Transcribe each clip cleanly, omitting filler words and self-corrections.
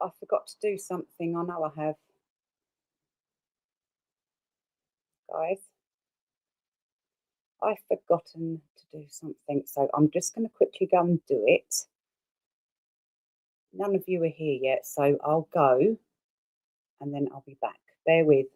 I forgot to do something. I know I have, guys. I've forgotten to do something, so I'm just going to quickly go and do it. None of you are here yet, so I'll go and then I'll be back. Bear with.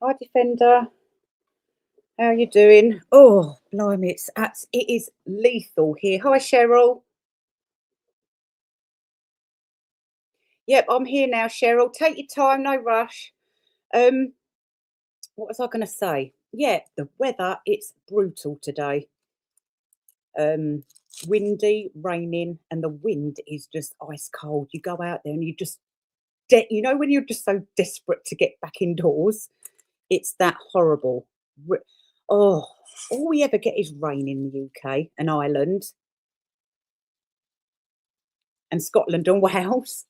Hi, Defender. How are you doing? Oh, blimey, it is lethal here. Hi, Cheryl. Yep, I'm here now, Cheryl. Take your time, no rush. Um, what was I going to say? Yeah, the weather, it's brutal today. Windy, raining, and the wind is just ice cold. You go out there and you just, when you're just so desperate to get back indoors, it's that horrible. Oh, all we ever get is rain in the UK and Ireland and Scotland and Wales.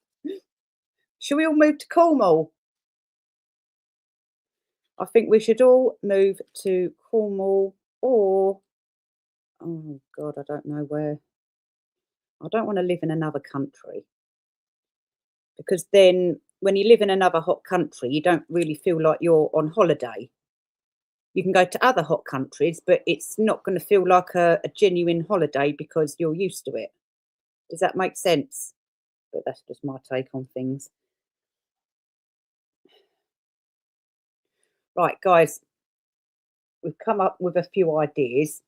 Should we all move to Cornwall? I think we should all move to Cornwall or, oh God, I don't know where. I don't want to live in another country because then when you live in another hot country, you don't really feel like you're on holiday. You can go to other hot countries, but it's not going to feel like a genuine holiday because you're used to it. Does that make sense? But that's just my take on things. Right, guys, we've come up with a few ideas.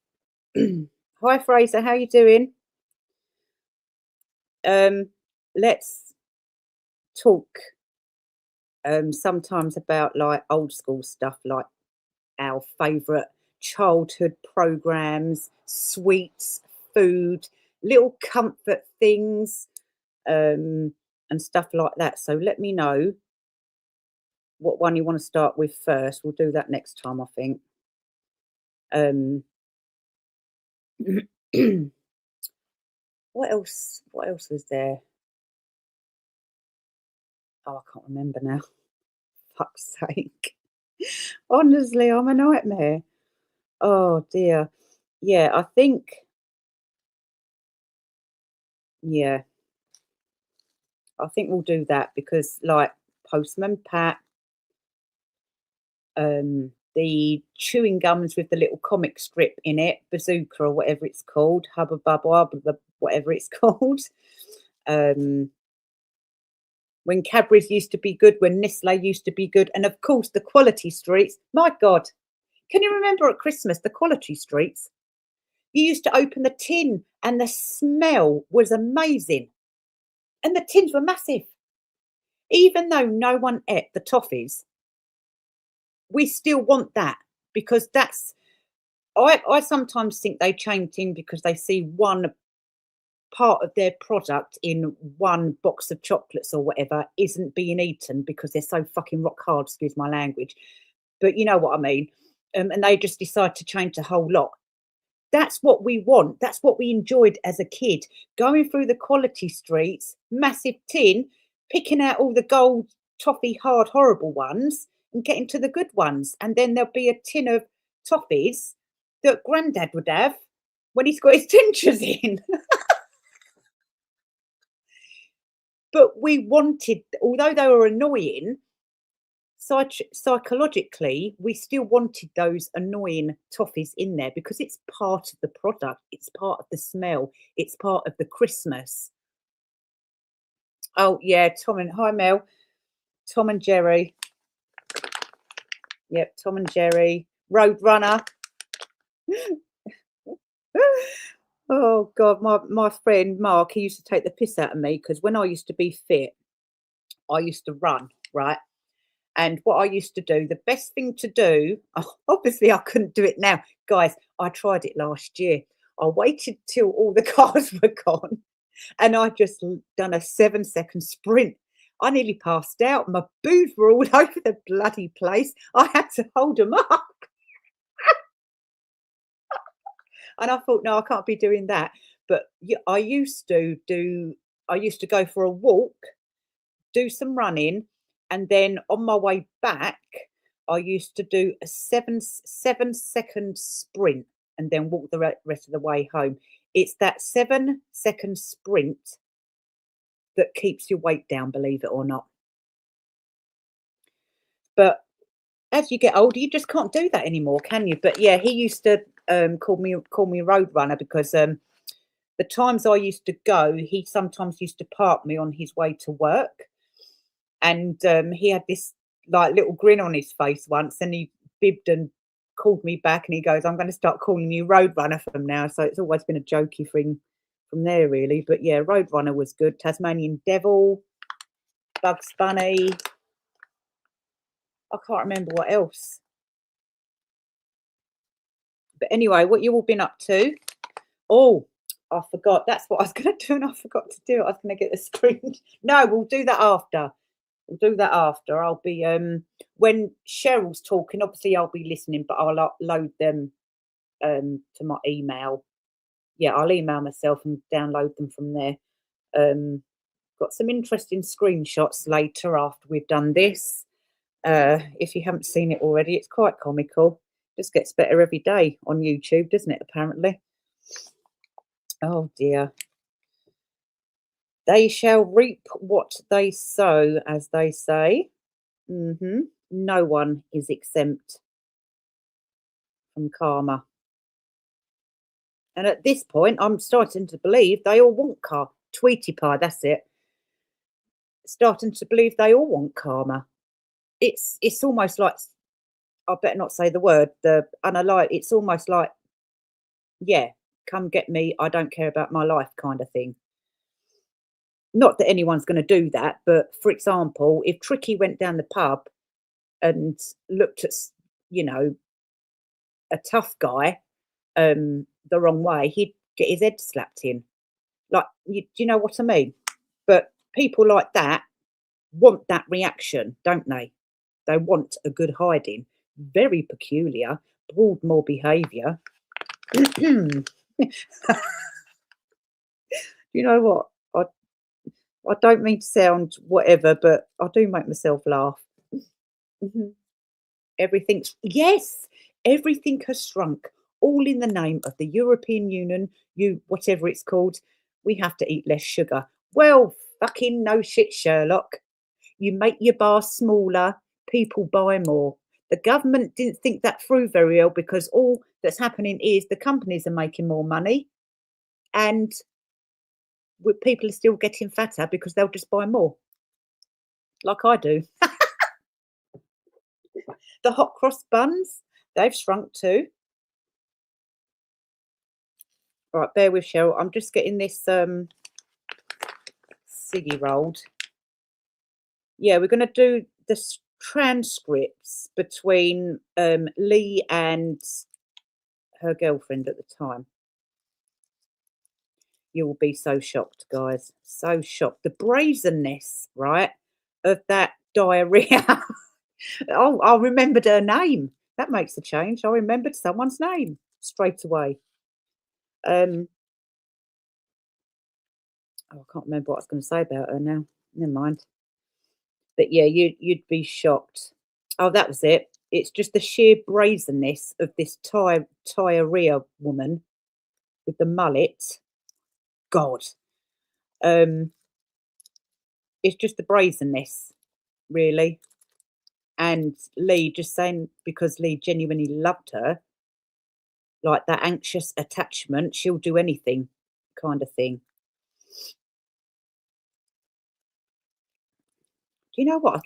Hi, Fraser, how you doing? Let's talk sometimes about like old school stuff, like our favourite childhood programs, sweets, food, little comfort things, and stuff like that. So let me know what one you want to start with first. We'll do that next time, I think. What else? What else was there? Oh, I can't remember now. Fuck's sake. Honestly, I'm a nightmare. Oh dear. Yeah, I think, yeah, I think we'll do that because like Postman Pat, the chewing gums with the little comic strip in it, Bazooka or whatever it's called, Hubba Bubba, whatever it's called. When Cadbury's used to be good, when Nestle used to be good, and of course the quality streets. My God, can you remember at Christmas the quality streets? You used to open the tin and the smell was amazing. And the tins were massive. Even though no one ate the toffees, we still want that because that's, I sometimes think they change things because they see one part of their product in one box of chocolates or whatever isn't being eaten because they're so fucking rock hard, excuse my language. But you know what I mean. And they just decide to change the whole lot. That's what we want. That's what we enjoyed as a kid. Going through the quality streets, massive tin, picking out all the gold, toffee, hard, horrible ones and getting to the good ones. And then there'll be a tin of toffees that Grandad would have when he's got his dentures in. But we wanted, although they were annoying, psychologically, we still wanted those annoying toffees in there because it's part of the product, it's part of the smell, it's part of the Christmas. Oh yeah, hi Mel, Tom and Jerry. Yep, Tom and Jerry, Roadrunner. Oh God, my friend Mark, he used to take the piss out of me because when I used to be fit, I used to run, right? And what I used to do, the best thing to do, obviously I couldn't do it now. Guys, I tried it last year. I waited till all the cars were gone and I just done a 7-second sprint. I nearly passed out. My boobs were all over the bloody place. I had to hold them up. And I thought, no, I can't be doing that. But I used to go for a walk, do some running, and then on my way back, I used to do a 7-second sprint and then walk the rest of the way home. It's that 7-second sprint that keeps your weight down, believe it or not. But as you get older, you just can't do that anymore, can you? But yeah, he used to call me Roadrunner because the times I used to go, he sometimes used to park me on his way to work. And he had this like little grin on his face once and he bibbed and called me back and he goes, I'm going to start calling you Roadrunner from now. So it's always been a jokey thing from there, really. But yeah, Roadrunner was good. Tasmanian Devil, Bugs Bunny. I can't remember what else. But anyway, what you all been up to? Oh, I forgot. That's what I was going to do and I forgot to do it. I was going to get the screen. No, we'll do that after. We'll do that after. I'll be when Cheryl's talking, obviously I'll be listening, but I'll upload them to my email. Yeah, I'll email myself and download them from there. Got some interesting screenshots later after we've done this. If you haven't seen it already, it's quite comical. Just gets better every day on YouTube, doesn't it, apparently? Oh dear. They shall reap what they sow, as they say. No one is exempt. from karma. And at this point, I'm starting to believe they all want karma. Tweety Pie, that's it. Starting to believe they all want karma. It's almost like, I better not say the word, it's almost like, yeah, come get me, I don't care about my life kind of thing. Not that anyone's going to do that, but for example, if Tricky went down the pub and looked at, you know, a tough guy the wrong way, he'd get his head slapped in. Like, do you know what I mean? But people like that want that reaction, don't they? They want a good hiding. Very peculiar, Broadmoor behaviour. You know what? I don't mean to sound whatever, but I do make myself laugh. Yes, everything has shrunk, all in the name of the European Union, whatever it's called. We have to eat less sugar. Well, fucking no shit, Sherlock. You make your bar smaller, people buy more. The government didn't think that through very well, because all that's happening is the companies are making more money, and people are still getting fatter because they'll just buy more, like I do. The hot cross buns, they've shrunk too. Right, bear with Cheryl. I'm just getting this ciggy rolled. Yeah, we're going to do the transcripts between Lee and her girlfriend at the time. You will be so shocked, guys. So shocked. The brazenness, right, of that diarrhea. Oh, I remembered her name. That makes a change. I remembered someone's name straight away. Oh, I can't remember what I was going to say about her now. Never mind. But yeah, you'd be shocked. Oh, that was it. It's just the sheer brazenness of this diarrhea woman with the mullet. God. It's just the brazenness, really. And Lee just saying, because Lee genuinely loved her, like that anxious attachment, she'll do anything kind of thing. You know what? I've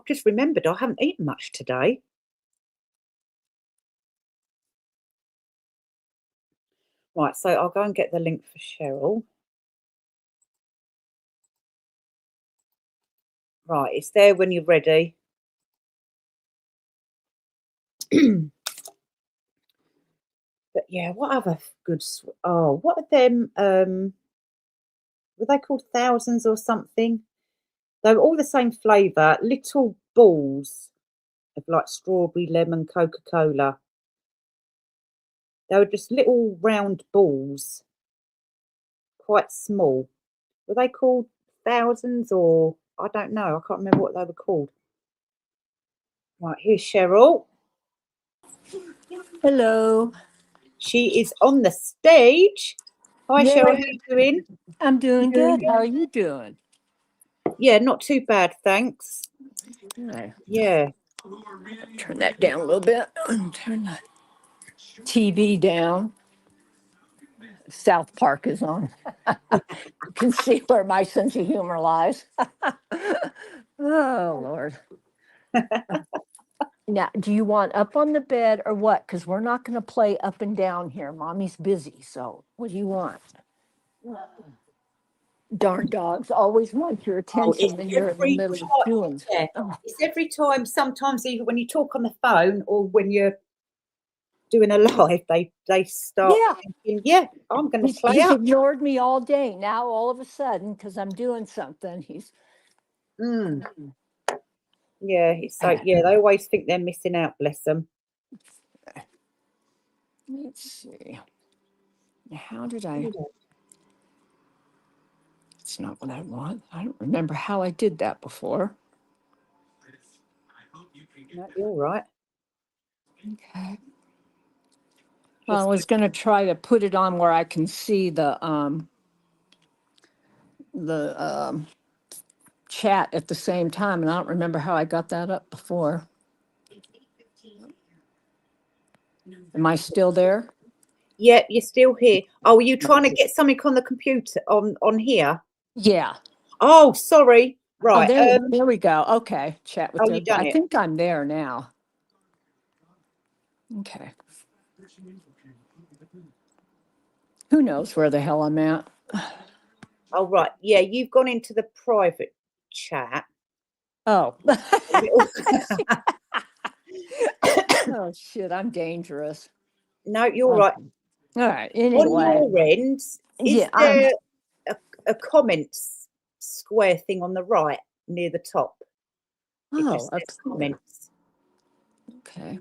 just remembered I haven't eaten much today. Right, so I'll go and get the link for Cheryl. Right, it's there when you're ready. But yeah, what other good? Oh, what are them? Were they called Thousands or something? They were all the same flavour, little balls of like strawberry, lemon, Coca-Cola. They were just little round balls, quite small. Were they called Thousands, or I don't know? I can't remember what they were called. Right, here's Cheryl. Hello. She is on the stage. Hi, Yay. Cheryl. How are you doing? I'm doing good. How are you doing? Yeah, not too bad, thanks. Good. Yeah. Turn that down a little bit. Turn the TV down. South Park is on. You can see where my sense of humor lies. Oh, Lord. Now, do you want up on the bed or what? Because we're not going to play up and down here. Mommy's busy. So what do you want? Darn dogs always want your attention when you're in the middle of doing. Yeah, it's every time. Sometimes even when you talk on the phone or when you're doing a live, they start thinking, yeah, I'm going to play He's up. ignored me all day. Now all of a sudden, because I'm doing something, he's Yeah, it's so yeah, they always think they're missing out, bless them. Let's see. How did I? It's not what I want. I don't remember how I did that before. No, you're all right. Okay. Well, I was going to try to put it on where I can see the chat at the same time, and I don't remember how I got that up before. Am I still there? Yeah, you're still here. Oh, are you trying to get something on the computer on here? Yeah. Oh, sorry. Oh, Right. there we go. Okay. Chat with Oh, her. you done I it. think I'm there now. Okay. Who knows where the hell I'm at? Oh, right. Yeah, you've gone into the private chat. Oh. Little- Oh, shit. I'm dangerous. No, you're right. Okay. All right. On Anyway. your end, is Yeah. there a comments square thing on the right near the top? It Oh, just up says here. comments. Okay.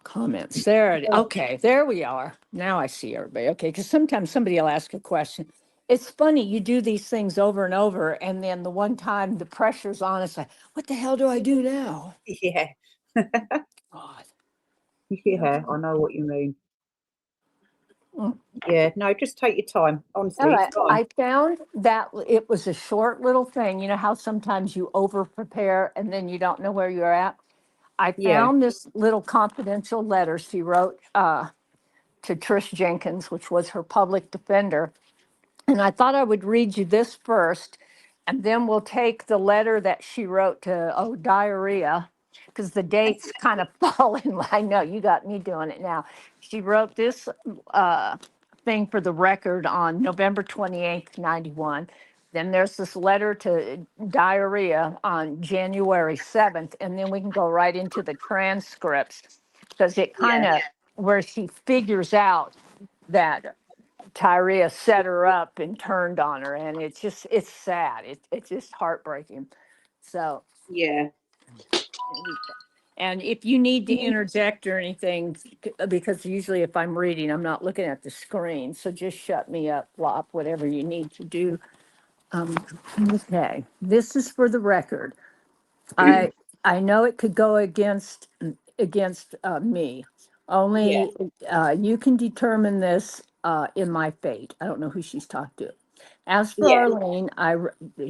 Comments. Okay, there we are. Now I see everybody. Okay, because sometimes somebody will ask a question. It's funny, you do these things over and over, and then the one time the pressure's on, it's like, what the hell do I do now? Yeah. God. Yeah, I know what you mean. Mm. Yeah, no, just take your time. All Honestly, right. it's fine. I found that it was a short little thing. You know how sometimes you over prepare and then you don't know where you're at? I Yeah. found this little confidential letter she wrote to Trish Jenkins, which was her public defender. And I thought I would read you this first, and then we'll take the letter that she wrote to, diarrhea, because the dates kind of fall in line. I know you got me doing it now. She wrote this thing for the record on November 28th, 91. Then there's this letter to diarrhea on January 7th, and then we can go right into the transcripts because it kind Yeah. of where she figures out that Tyria set her up and turned on her, and it's sad. It's just heartbreaking. So, Yeah. and if you need to interject or anything, because usually if I'm reading, I'm not looking at the screen, so just shut me up, flop, whatever you need to do. Okay, this is for the record. I I know it could go against me. Yeah. Only you can determine this in my fate. I don't know who she's talked to. As for Yeah. Arlene,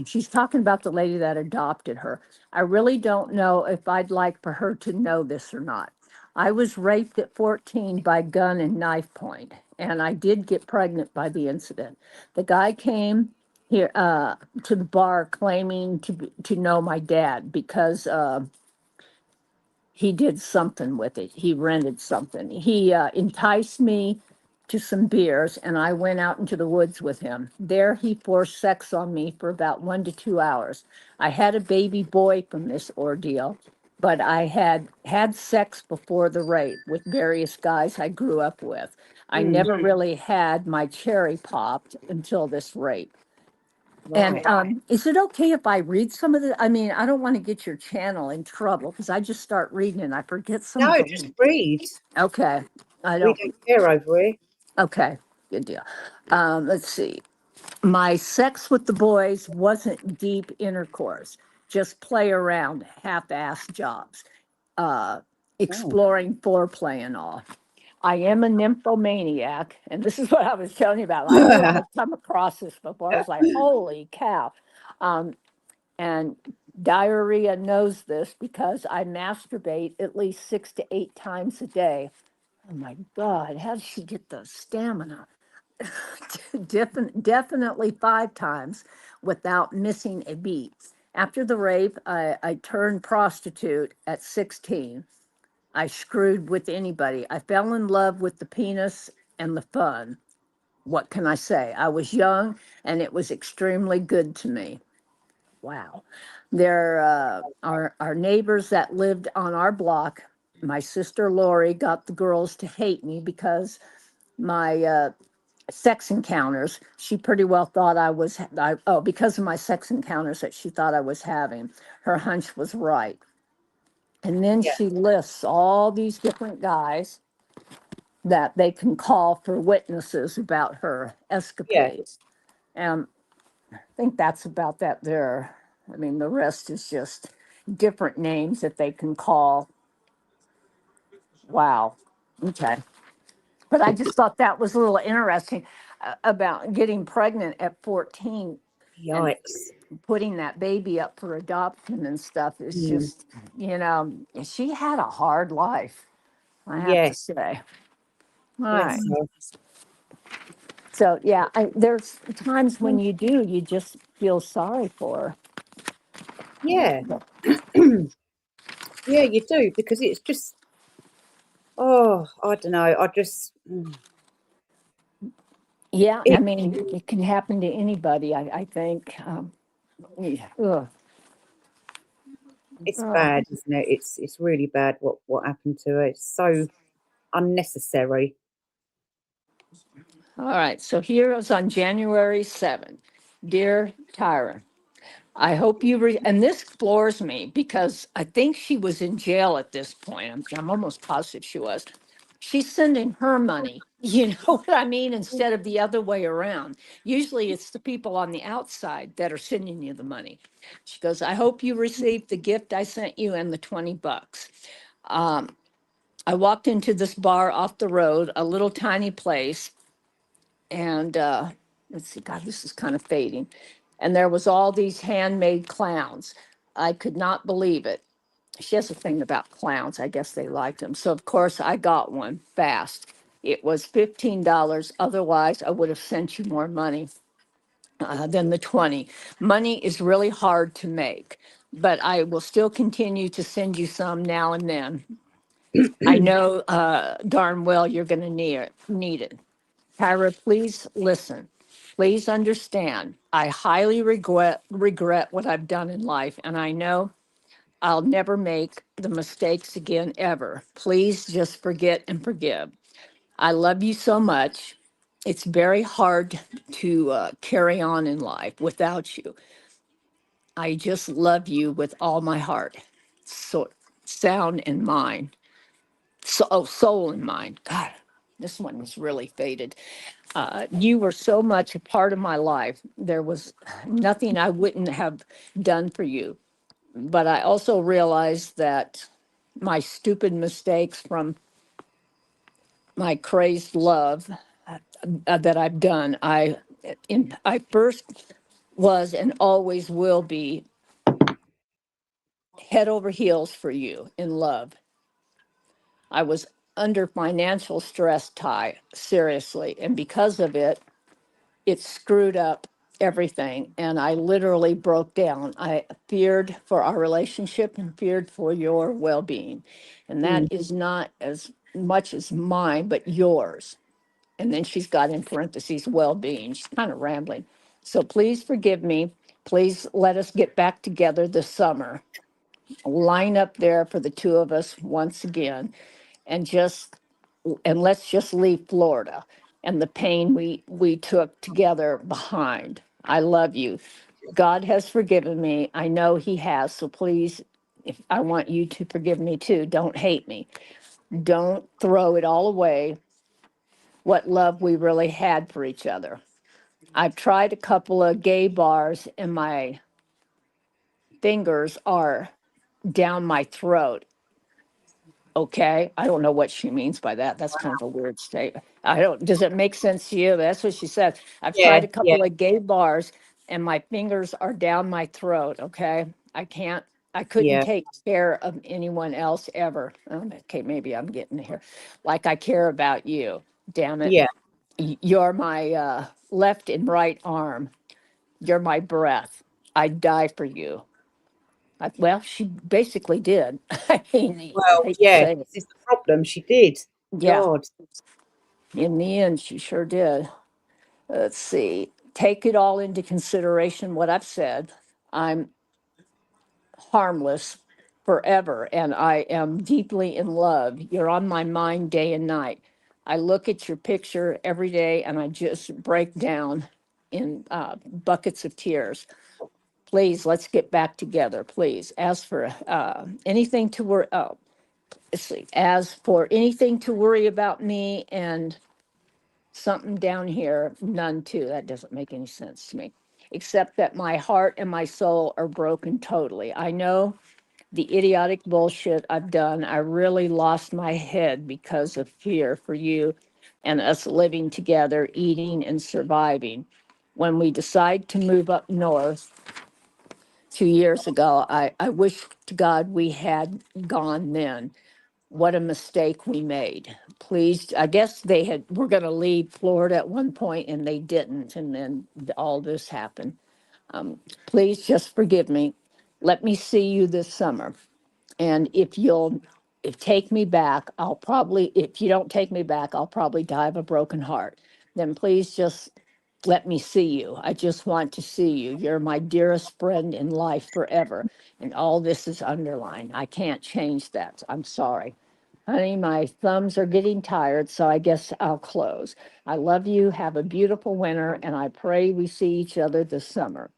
she's talking about the lady that adopted her. I really don't know if I'd like for her to know this or not. I was raped at 14 by gun and knife point, and I did get pregnant by the incident. The guy came here to the bar claiming to know my dad because he did something with it. He rented something. He enticed me to some beers, and I went out into the woods with him. There, he forced sex on me for about 1 to 2 hours. I had a baby boy from this ordeal, but I had had sex before the rape with various guys I grew up with. I Mm, never really had my cherry popped until this rape. And right. is it okay if I read some of the, I mean, I don't want to get your channel in trouble because I just start reading and I forget some of No, just them. read. Okay, I We don't, don't care over here. okay, good deal. Let's see. My sex with the boys wasn't deep intercourse, just play around, half-ass jobs, uh, Oh. exploring foreplay and all. I am a nymphomaniac, and this is what I was telling you about. I knew I had come across this before. I was like, holy cow. Um, And diarrhea knows this because I masturbate at least 6 to 8 times a day. Oh my God, how did she get the stamina? Definitely 5 times without missing a beat. After the rape, I turned prostitute at 16. I screwed with anybody. I fell in love with the penis and the fun. What can I say? I was young and it was extremely good to me. Wow. There are neighbors that lived on our block. My sister Lori got the girls to hate me because my sex encounters. She pretty well thought because of my sex encounters that she thought I was having. Her hunch was right. And then Yeah. she lists all these different guys that they can call for witnesses about her Yeah. escapades. And I think that's about that there. I mean, the rest is just different names that they can call. Wow. Okay. But I just thought that was a little interesting about getting pregnant at 14. And Yikes. putting that baby up for adoption and stuff is Mm. just, she had a hard life, I have to Yes, say. All right. bless her. So, yeah, there's times when you just feel sorry for Yeah, her. yeah, you do, because it's just, oh, I don't know. Yeah, I It, mean, it can happen to anybody, I think. Yeah, ugh, it's ugh. bad, isn't it? It's really bad what happened to her. It's so unnecessary. All right, so here is on January 7th. Dear Tyra, I hope and this floors me because I think she was in jail at this point. I'm almost positive she was. She's sending her money, you know what I mean, instead of the other way around. Usually it's the people on the outside that are sending you the money. She goes, I hope you received the gift I sent you and the $20. Um, I walked into this bar off the road, a little tiny place, and let's see, God, this is kind of fading. And there was all these handmade clowns. I could not believe it. She has a thing about clowns. I guess they liked them. So of course I got one fast. It was $15. Otherwise, I would have sent you more money than the 20. Money is really hard to make, but I will still continue to send you some now and then. I know darn well you're going to need it. Tyra, please listen. Please understand. I highly regret what I've done in life, and I know I'll never make the mistakes again ever. Please just forget and forgive. I love you so much. It's very hard to carry on in life without you. I just love you with all my heart, so sound and mind, soul and mind. God, this one was really faded. You were so much a part of my life. There was nothing I wouldn't have done for you. But I also realized that my stupid mistakes from my crazed love that I've done, I first was and always will be head over heels for you in love. I was under financial stress, Ty, seriously, and because of it, it screwed up everything and I literally broke down. I feared for our relationship and feared for your well-being. And that Mm. is not as much as mine, but yours. And then she's got in parentheses well-being. She's kind of rambling. So please forgive me. Please let us get back together this summer. Line up there for the two of us once again and let's just leave Florida and the pain we took together behind. I love you. God has forgiven me. I know he has. So please, if I want you to forgive me too, don't hate me. Don't throw it all away. What love we really had for each other. I've tried a couple of gay bars and my fingers are down my throat. Okay, I don't know what she means by that. That's kind of a weird statement. I don't, does it make sense to you? That's what she said. I've Yeah, tried a yeah, couple of gay bars and my fingers are down my throat. Okay, I couldn't yeah, take care of anyone else ever. Okay, maybe I'm getting here. Like I care about you. Damn it. yeah. You're my left and right arm. You're my breath. I'd die for you. Well, she basically did. I mean, I Well, hate to yeah, say it. this is the problem. She did. Yeah, God. in the end, she sure did. Let's see. Take it all into consideration what I've said. I'm harmless forever and I am deeply in love. You're on my mind day and night. I look at your picture every day and I just break down in buckets of tears. Please, let's get back together, please. As for anything to worry, let's see. As for anything to worry about me and something down here, none too. That doesn't make any sense to me. Except that my heart and my soul are broken totally. I know the idiotic bullshit I've done. I really lost my head because of fear for you and us living together, eating and surviving. When we decide to move up north, 2 years ago. I wish to God we had gone then. What a mistake we made. Please, I guess were going to leave Florida at one point and they didn't. And then all this happened. Please just forgive me. Let me see you this summer. And if take me back, if you don't take me back, I'll probably die of a broken heart. Then please just let me see you. I just want to see you. You're my dearest friend in life forever. And all this is underlined. I can't change that. I'm sorry. Honey, my thumbs are getting tired, so I guess I'll close. I love you. Have a beautiful winter, and I pray we see each other this summer.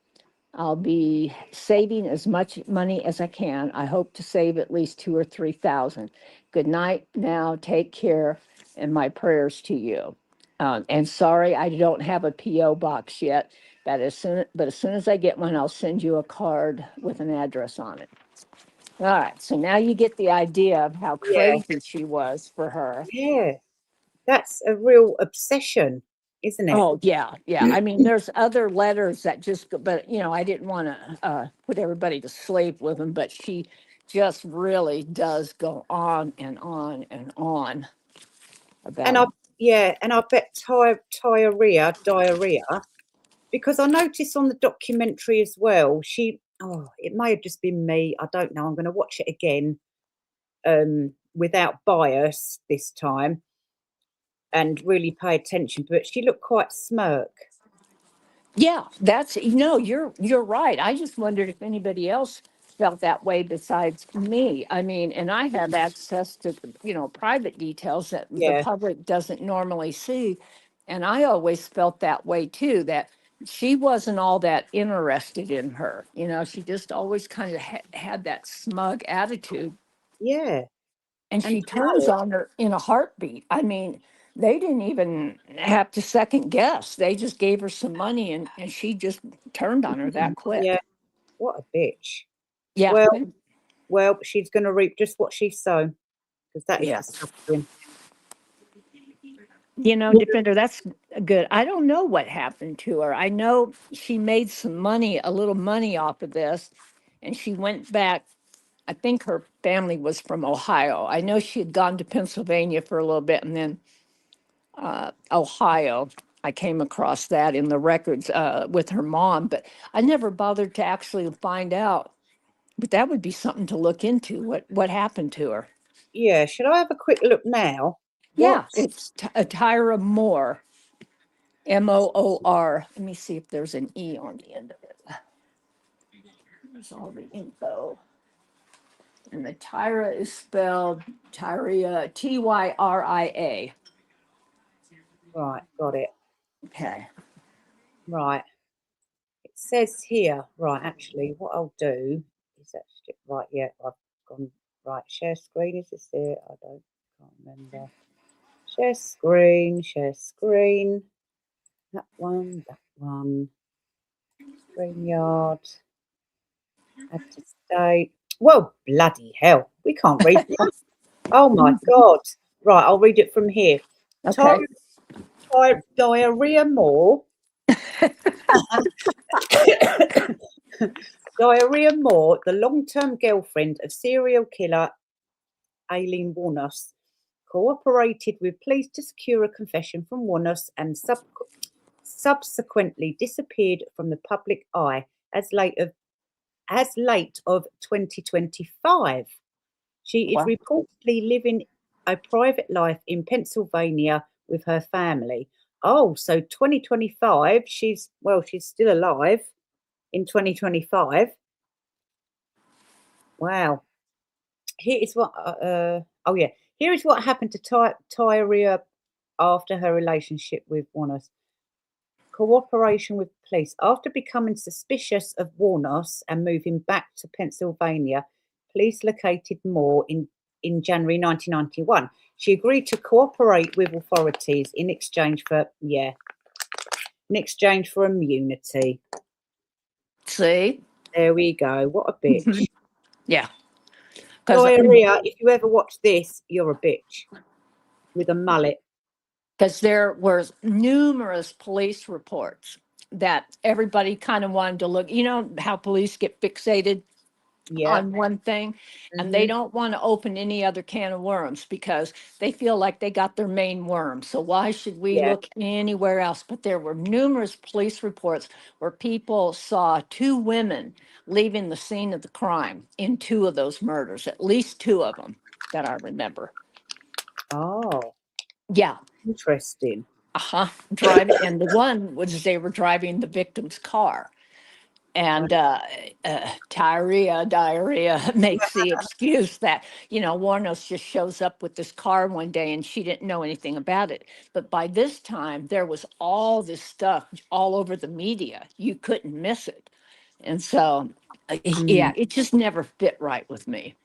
I'll be saving as much money as I can. I hope to save at least 2 or 3,000. Good night now. Take care, and my prayers to you. And sorry, I don't have a PO box yet. But as soon as I get one, I'll send you a card with an address on it. All right. So now you get the idea of how Yeah, crazy she was for her. yeah. That's a real obsession, isn't it? Oh, yeah, yeah. I mean, there's other letters that but I didn't want to put everybody to sleep with them, but she just really does go on and on and on And about, I, yeah, and I bet diarrhea, because I noticed on the documentary as well, it may have just been me. I don't know. I'm going to watch it again without bias this time and really pay attention. But she looked quite smirk. yeah, you're right. I just wondered if anybody else felt that way besides me. I mean, and I have access to, private details that the Yeah, public doesn't normally see. And I always felt that way too, that she wasn't all that interested in her. She just always kind of had that smug attitude. yeah. And And she turns on her in a heartbeat. I mean, they didn't even have to second guess. They just gave her some money and she just turned on her that yeah, quick. what a bitch. Yeah. Well, well, she's going to reap just what she's sown, because that is Yeah. disgusting. Defender, that's good. I don't know what happened to her. I know she made a little money off of this, and she went back. I think her family was from Ohio. I know she had gone to Pennsylvania for a little bit and then Ohio. I came across that in the records with her mom, but I never bothered to actually find out. But that would be something to look into. What happened to her? Yeah, should I have a quick look now? What? Yeah, it's Tyra Moore, Moor. Let me see if there's an E on the end of it. There's all the info. And the Tyra is spelled Tyria, Tyria. Right, got it. Okay. Right. It says here, right, actually, what I'll do is actually, right, yeah, I've gone, right, share screen, is this it? Can't remember. Share screen, that one, StreamYard, add to state. Whoa, bloody hell, we can't read that. Oh my God. Right, I'll read it from here. Okay. Diarrhea Moore. Diarrhea Moore, the long-term girlfriend of serial killer Aileen Wuornos, cooperated with police to secure a confession from Wuornos and subsequently disappeared from the public eye as late of 2025. She is Wow. reportedly living a private life in Pennsylvania with her family. Oh, so 2025, she's still alive in 2025. Wow. Here is what here is what happened to Tyria after her relationship with Wuornos. Cooperation with police. After becoming suspicious of Wuornos and moving back to Pennsylvania, police located Moore in January 1991. She agreed to cooperate with authorities in exchange for immunity. See? There we go. What a bitch. Yeah. Because Diarrhea, if you ever watch this, you're a bitch with a mullet. there were numerous police reports that everybody kind of wanted to look, you know, how police get fixated Yeah. on one thing, and they don't want to open any other can of worms because they feel like they got their main worm. So why should we Yeah. look anywhere else? But there were numerous police reports where people saw two women leaving the scene of the crime in two of those murders, at least two of them that I remember. Oh, Yeah. interesting. Driving, and the one was they were driving the victim's car. And diarrhea makes the excuse that, you know, Wuornos just shows up with this car one day and she didn't know anything about it. But by this time, there was all this stuff all over the media. You couldn't miss it. And so, yeah, it just never fit right with me.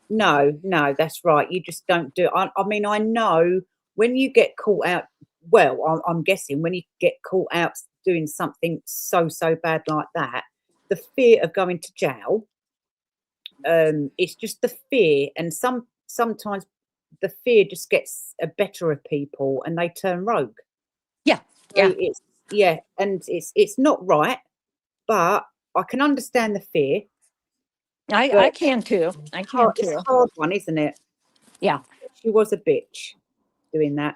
No, no, that's right. You just don't do it. I mean, I know when you get caught out, well, I'm guessing when you get caught out doing something so, so bad like that, the fear of going to jail, it's just the fear. And sometimes the fear just gets a better of people and they turn rogue. Yeah, So yeah, it's, yeah, and it's not right, but I can understand the fear. I But can too. I can it's too. a hard one, isn't it? Yeah, She was a bitch doing that.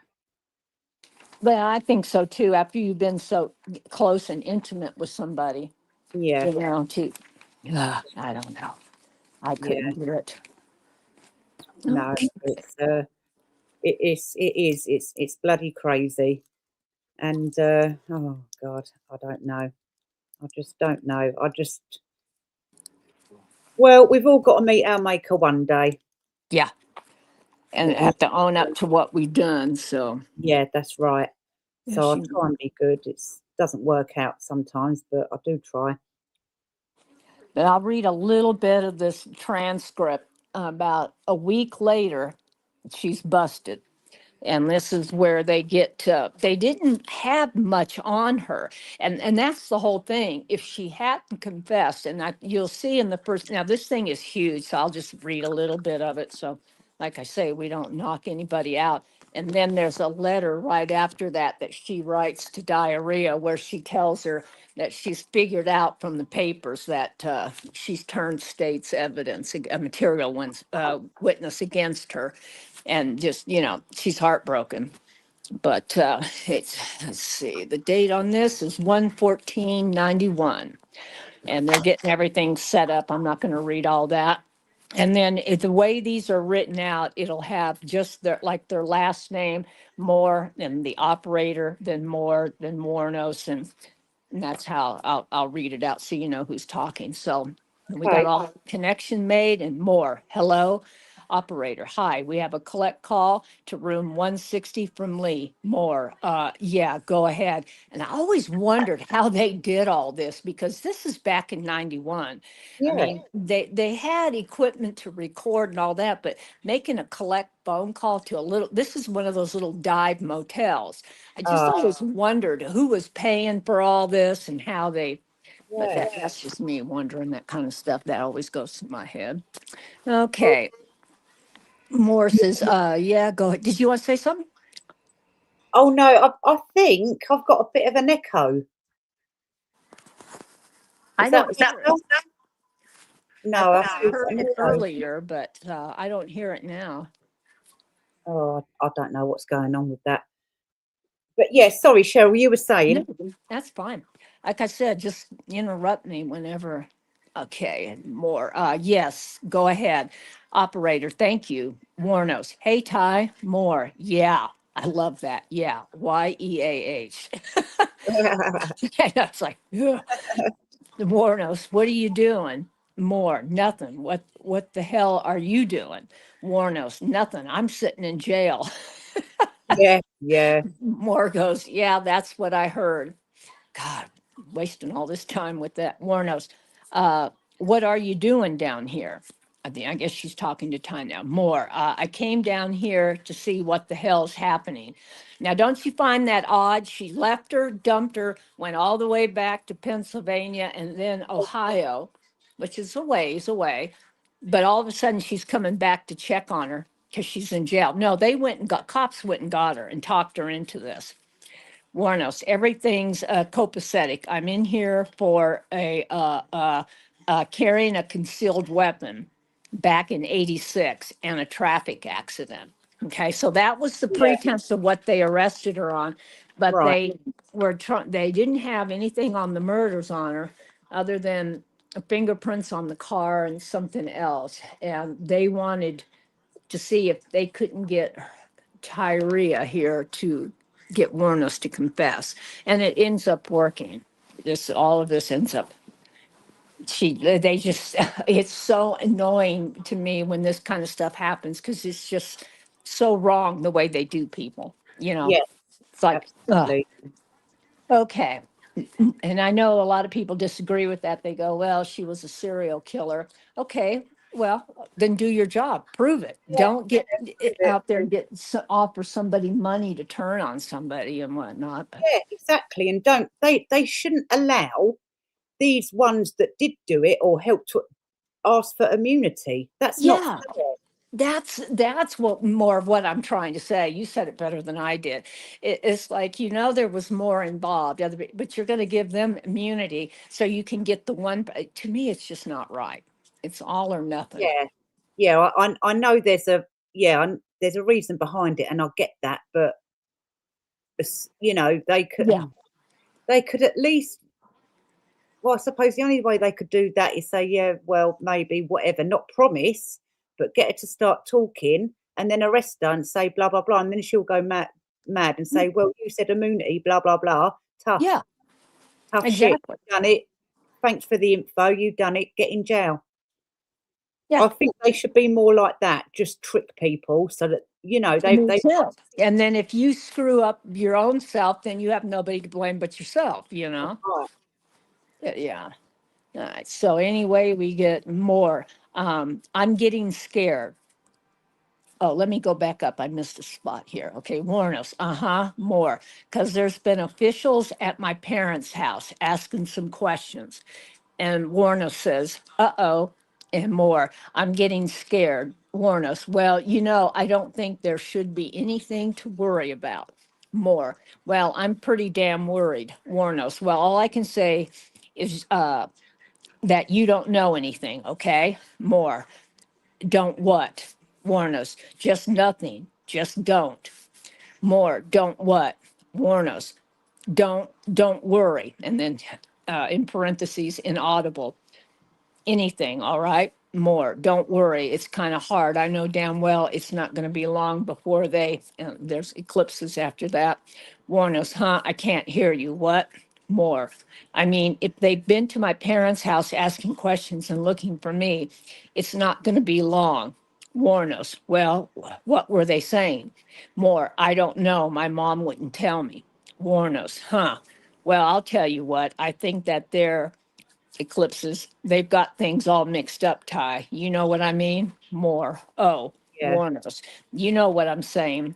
but I think so too. After you've been so close and intimate with somebody, Yeah, you know, I don't know. I yeah. couldn't do it. No, it's bloody crazy. And oh God, I don't know. I just don't know. Well, we've all got to meet our maker one day. Yeah, and It is, have to own up to what we've done. So yeah, that's right. yeah, So I try and be good. It doesn't work out sometimes, but I do try. but I'll read a little bit of this transcript. About a week later, she's busted. And this is where they get to, they didn't have much on her. And that's the whole thing. If she hadn't confessed, and you'll see in the first, now this thing is huge, so I'll just read a little bit of it. So, like I say, we don't knock anybody out. And then there's a letter right after that that she writes to Diarrhea where she tells her that she's figured out from the papers that she's turned state's evidence, a material one's witness against her, and just, you know, she's heartbroken. But let's see, the date on this is 1/14/91, and they're getting everything set up. I'm not going to read all that. And then the way these are written out, it'll have just their last name, more, and the operator, then more, then Wuornos, and that's how I'll read it out so you know who's talking. So we got Okay. all connection made and more. Hello, operator. Hi, we have a collect call to room 160 from Lee. More. Yeah, go ahead. And I always wondered how they did all this because this is back in 91. I Yeah. mean, they had equipment to record and all that, but making a collect phone call to a little, this is one of those little dive motels. I just Uh, always wondered who was paying for all this and how they, but yeah. that's just me wondering that kind of stuff. That always goes through my head. Okay. Moore says, yeah, go ahead. Did you want to say something? Oh no, I think I've got a bit of an echo. I Is that don't hear it. I no? thought I I see heard an it echo. earlier, but I don't hear it now. Oh, I don't know what's going on with that. But yeah, sorry, Cheryl, you were saying. No, that's fine. Like I said, just interrupt me whenever. Okay, and more. Yes, go ahead. Operator, thank you. Wuornos. Hey, Ty, more. Yeah, I love that. Yeah, YEAH. That's like, ugh. Wuornos, what are you doing? More, nothing. What the hell are you doing? Wuornos, nothing. I'm sitting in jail. Yeah, yeah. More goes, yeah, that's what I heard. God, wasting all this time with that. Wuornos, what are you doing down here? I guess she's talking to Ty now. More, I came down here to see what the hell's happening. Now, don't you find that odd? She left her, dumped her, went all the way back to Pennsylvania and then Ohio, which is a ways away. But all of a sudden, she's coming back to check on her because she's in jail. No, they went and got, cops went and got her and talked her into this. Wuornos, everything's copacetic. I'm in here for carrying a concealed weapon back in '86 and a traffic accident. Okay, so that was the Yeah. pretense of what they arrested her on, but Right. they didn't have anything on the murders on her other than fingerprints on the car and something else. And they wanted to see if they couldn't get Tyria here to get Wuornos to confess. And it ends up working. All of this ends up, they just, it's so annoying to me when this kind of stuff happens because it's just so wrong the way they do people, you know? Yeah, It's like, ugh, absolutely. okay. And I know a lot of people disagree with that. They go, well, she was a serial killer. Okay, well, then do your job, prove it. Yeah, Don't get prove it. out there and offer somebody money to turn on somebody and whatnot. But Yeah, exactly. And don't they shouldn't allow these ones that did do it or help to ask for immunity. That's not yeah, fair. that's what more of what I'm trying to say. You said it better than I did. It's like, there was more involved, but you're going to give them immunity so you can get the one. To me, it's just not right. It's all or nothing. Yeah, yeah. I know there's a there's a reason behind it, and I get that. But Yeah. they could at least. Well, I suppose the only way they could do that is say, yeah, well, maybe whatever, not promise, but get her to start talking, and then arrest her and say blah blah blah, and then she'll go mad and say, well, you said immunity, blah blah blah. Tough, Yeah, tough shit. exactly. Done it. Thanks for the info. You done it. Get in jail. Yeah, I think they should be more like that. Just trick people so that me they too. And then if you screw up your own self, then you have nobody to blame but yourself, right. Yeah. All right. So anyway, we get more. I'm getting scared. Oh, let me go back up. I missed a spot here. Okay, Wuornos. More. Because there's been officials at my parents' house asking some questions. And Wuornos says, uh-oh, and more. I'm getting scared. Wuornos, well, I don't think there should be anything to worry about. More. Well, I'm pretty damn worried. Wuornos, well, all I can say is that you don't know anything, okay? More. Don't what? Wuornos, just nothing. Just don't. More. Don't what? Wuornos, don't worry. And then in parentheses, inaudible, anything, all right? More. Don't worry. It's kind of hard. I know damn well it's not going to be long before there's eclipses after that. Warn us, huh? I can't hear you. What? More. I mean, if they've been to my parents' house asking questions and looking for me, it's not going to be long. Warn us. Well, what were they saying? More. I don't know. My mom wouldn't tell me. Warn us, huh? Well, I'll tell you what. I think that they're eclipses. They've got things all mixed up, Ty. You know what I mean? More. Oh, Yeah, Wuornos. You know what I'm saying.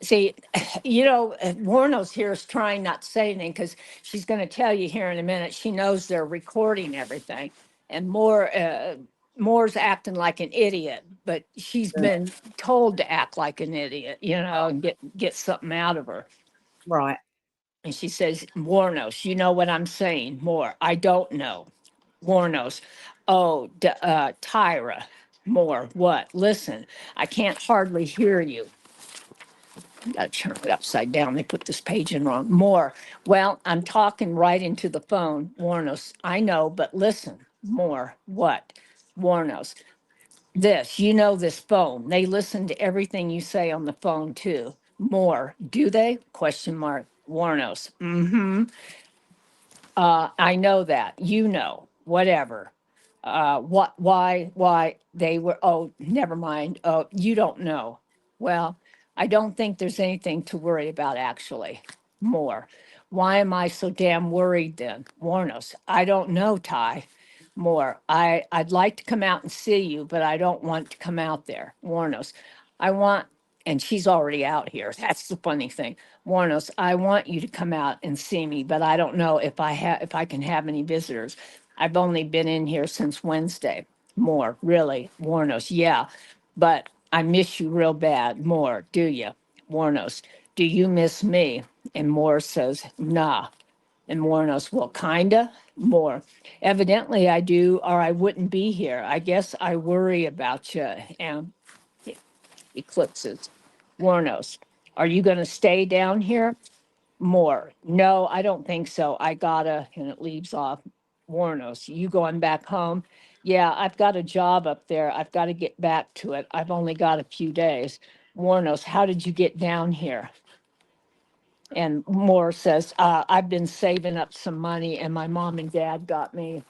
See, Wuornos here is trying not to say anything because she's going to tell you here in a minute. She knows they're recording everything. And Moore's acting like an idiot, but she's yeah. been told to act like an idiot, and get something out of her. Right. And she says, Wuornos, you know what I'm saying? More. I don't know. Wuornos. Oh, Tyra. More. What? Listen, I can't hardly hear you. Got to turn it upside down. They put this page in wrong. More. Well, I'm talking right into the phone. Wuornos. I know, but listen. More. What? Wuornos. This phone. They listen to everything you say on the phone too. More. Do they? Question mark. Wuornos. Mm-hmm. I know that. Whatever. Why they were, oh, never mind. Oh, you don't know. Well, I don't think there's anything to worry about, actually. More. Why am I so damn worried then? Warn us. I don't know, Ty. More. I'd like to come out and see you, but I don't want to come out there. Warn us. I want, and she's already out here. That's the funny thing. Wuornos, I want you to come out and see me, but I don't know if I can have any visitors. I've only been in here since Wednesday. More, really. Wuornos, yeah, but I miss you real bad. More, do you? Wuornos, Do you miss me? And Moore says, nah. And Wuornos, well, kinda more. Evidently I do, or I wouldn't be here. I guess I worry about you. And eclipses. Wuornos, are you going to stay down here? More. No, I don't think so. I gotta, and it leaves off. Wuornos, you going back home? Yeah, I've got a job up there. I've got to get back to it. I've only got a few days. Wuornos, how did you get down here? And Moore says, I've been saving up some money and my mom and dad got me.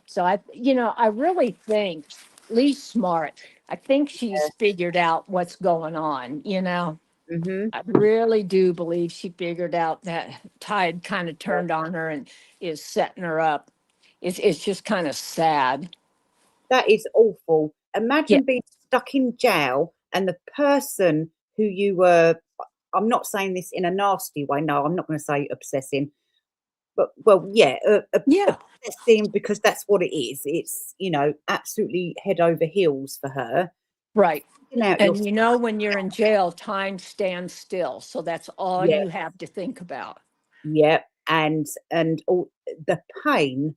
So I really think Lee's smart. I think she's figured out what's going on. Mm-hmm. I really do believe she figured out that tide kind of turned on her and is setting her up. It's just kind of sad. That is awful. Yeah, Imagine being stuck in jail and the person who you were, I'm not saying this in a nasty way. No, I'm not going to say obsessing, but well, yeah, yeah, obsessing because that's what it is. It's, absolutely head over heels for her. right. Out your, And when you're in jail, time stands still. So that's all yeah, you have to think about. yeah. And all the pain,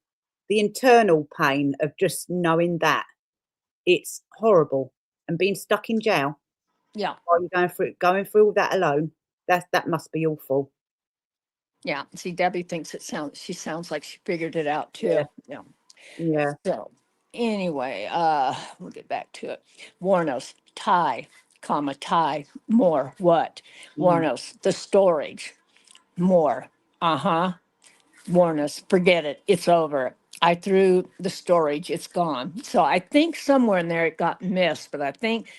the internal pain of just knowing that it's horrible and being stuck in jail. Yeah, While you're going through all that alone, that must be awful. yeah. See, Debbie thinks she sounds like she figured it out Yeah, too. Yeah. yeah. So anyway, we'll get back to it. Wuornos, tie, more, what? Mm, Wuornos, the storage, more, uh-huh. Wuornos, forget it, it's over. I threw the storage, it's gone. So I think somewhere in there it got missed, but I think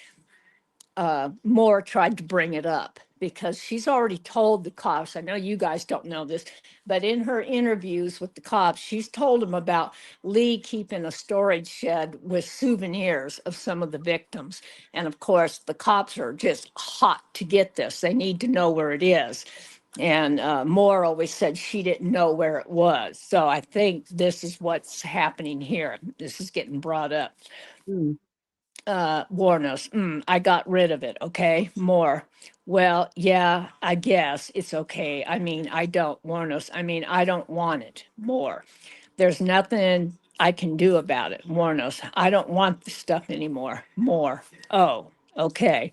Moore tried to bring it up because she's already told the cops. I know you guys don't know this, but in her interviews with the cops, she's told them about Lee keeping a storage shed with souvenirs of some of the victims. And of course, the cops are just hot to get this. They need to know where it is. And Moore always said she didn't know where it was. So I think this is what's happening here. This is getting brought up. mm, Wuornos, I got rid of it. Okay. More. Well, yeah, I guess it's okay. I mean, I don't, Wuornos, I don't want it. More. There's nothing I can do about it. Wuornos, I don't want the stuff anymore. More. Oh, okay.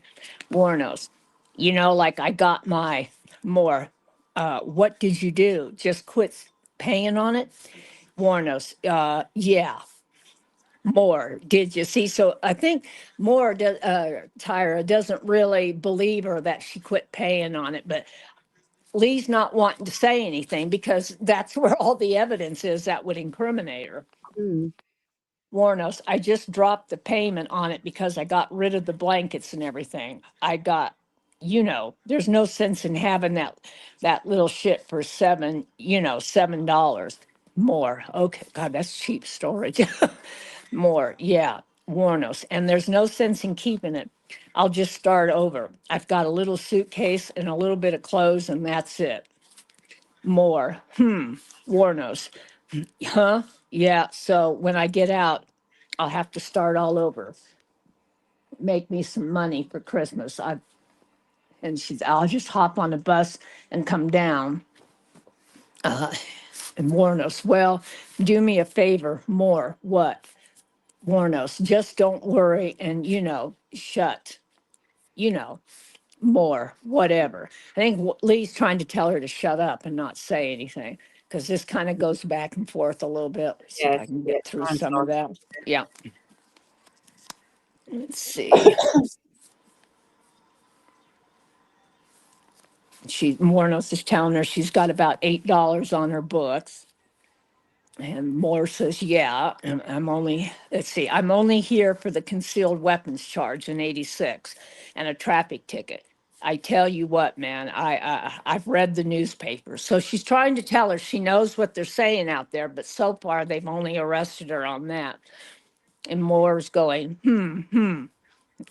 Wuornos, like I got my more. What did you do? Just quit paying on it? Wuornos, yeah. More, did you see? So I think Tyra doesn't really believe her that she quit paying on it, but Lee's not wanting to say anything because that's where all the evidence is that would incriminate her. mm, Wuornos, I just dropped the payment on it because I got rid of the blankets and everything. There's no sense in having that little shit for $7. More. Okay, God, that's cheap storage. More, yeah. Wuornos, and there's no sense in keeping it. I'll just start over. I've got a little suitcase and a little bit of clothes, and that's it. More. Wuornos. Huh? Yeah. So when I get out, I'll have to start all over. Make me some money for Christmas. I'll just hop on a bus and come down. And Wuornos, well, do me a favor. More. What? Wuornos, just don't worry and, shut, you know, more, whatever. I think Lee's trying to tell her to shut up and not say anything because this kind of goes back and forth a little bit. Let's see if yeah, I can yeah. get through Sounds some of like that. Yeah. Let's see. Wuornos is telling her she's got about $8 on her books. And Moore says, yeah, and I'm only here for the concealed weapons charge in 86 and a traffic ticket. I tell you what, man, I've read the newspaper. So she's trying to tell her she knows what they're saying out there, but so far they've only arrested her on that. And Moore's going,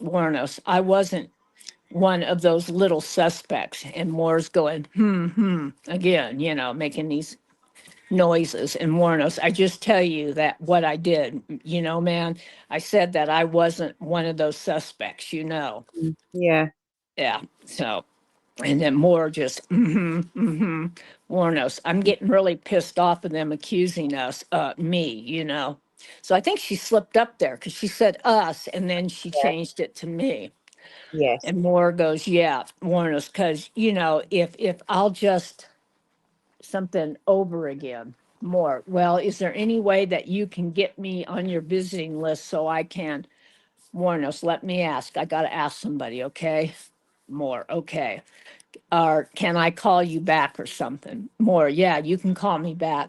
Wuornos, I wasn't one of those little suspects. And Moore's going, again, making these noises and Wuornos. I just tell you that what I did, man, I said that I wasn't one of those suspects. yeah. Yeah. So, And then more just, Wuornos. I'm getting really pissed off of them accusing us, me, So I think she slipped up there because she said us and then she Yeah. changed it to me. Yes. And more goes, yeah, Wuornos, because, if I'll just something over again, more, well, is there any way that you can get me on your visiting list so I can, Wuornos, let me ask. I got to ask somebody, okay? More, okay. Or can I call you back or something? More, yeah, you can call me back.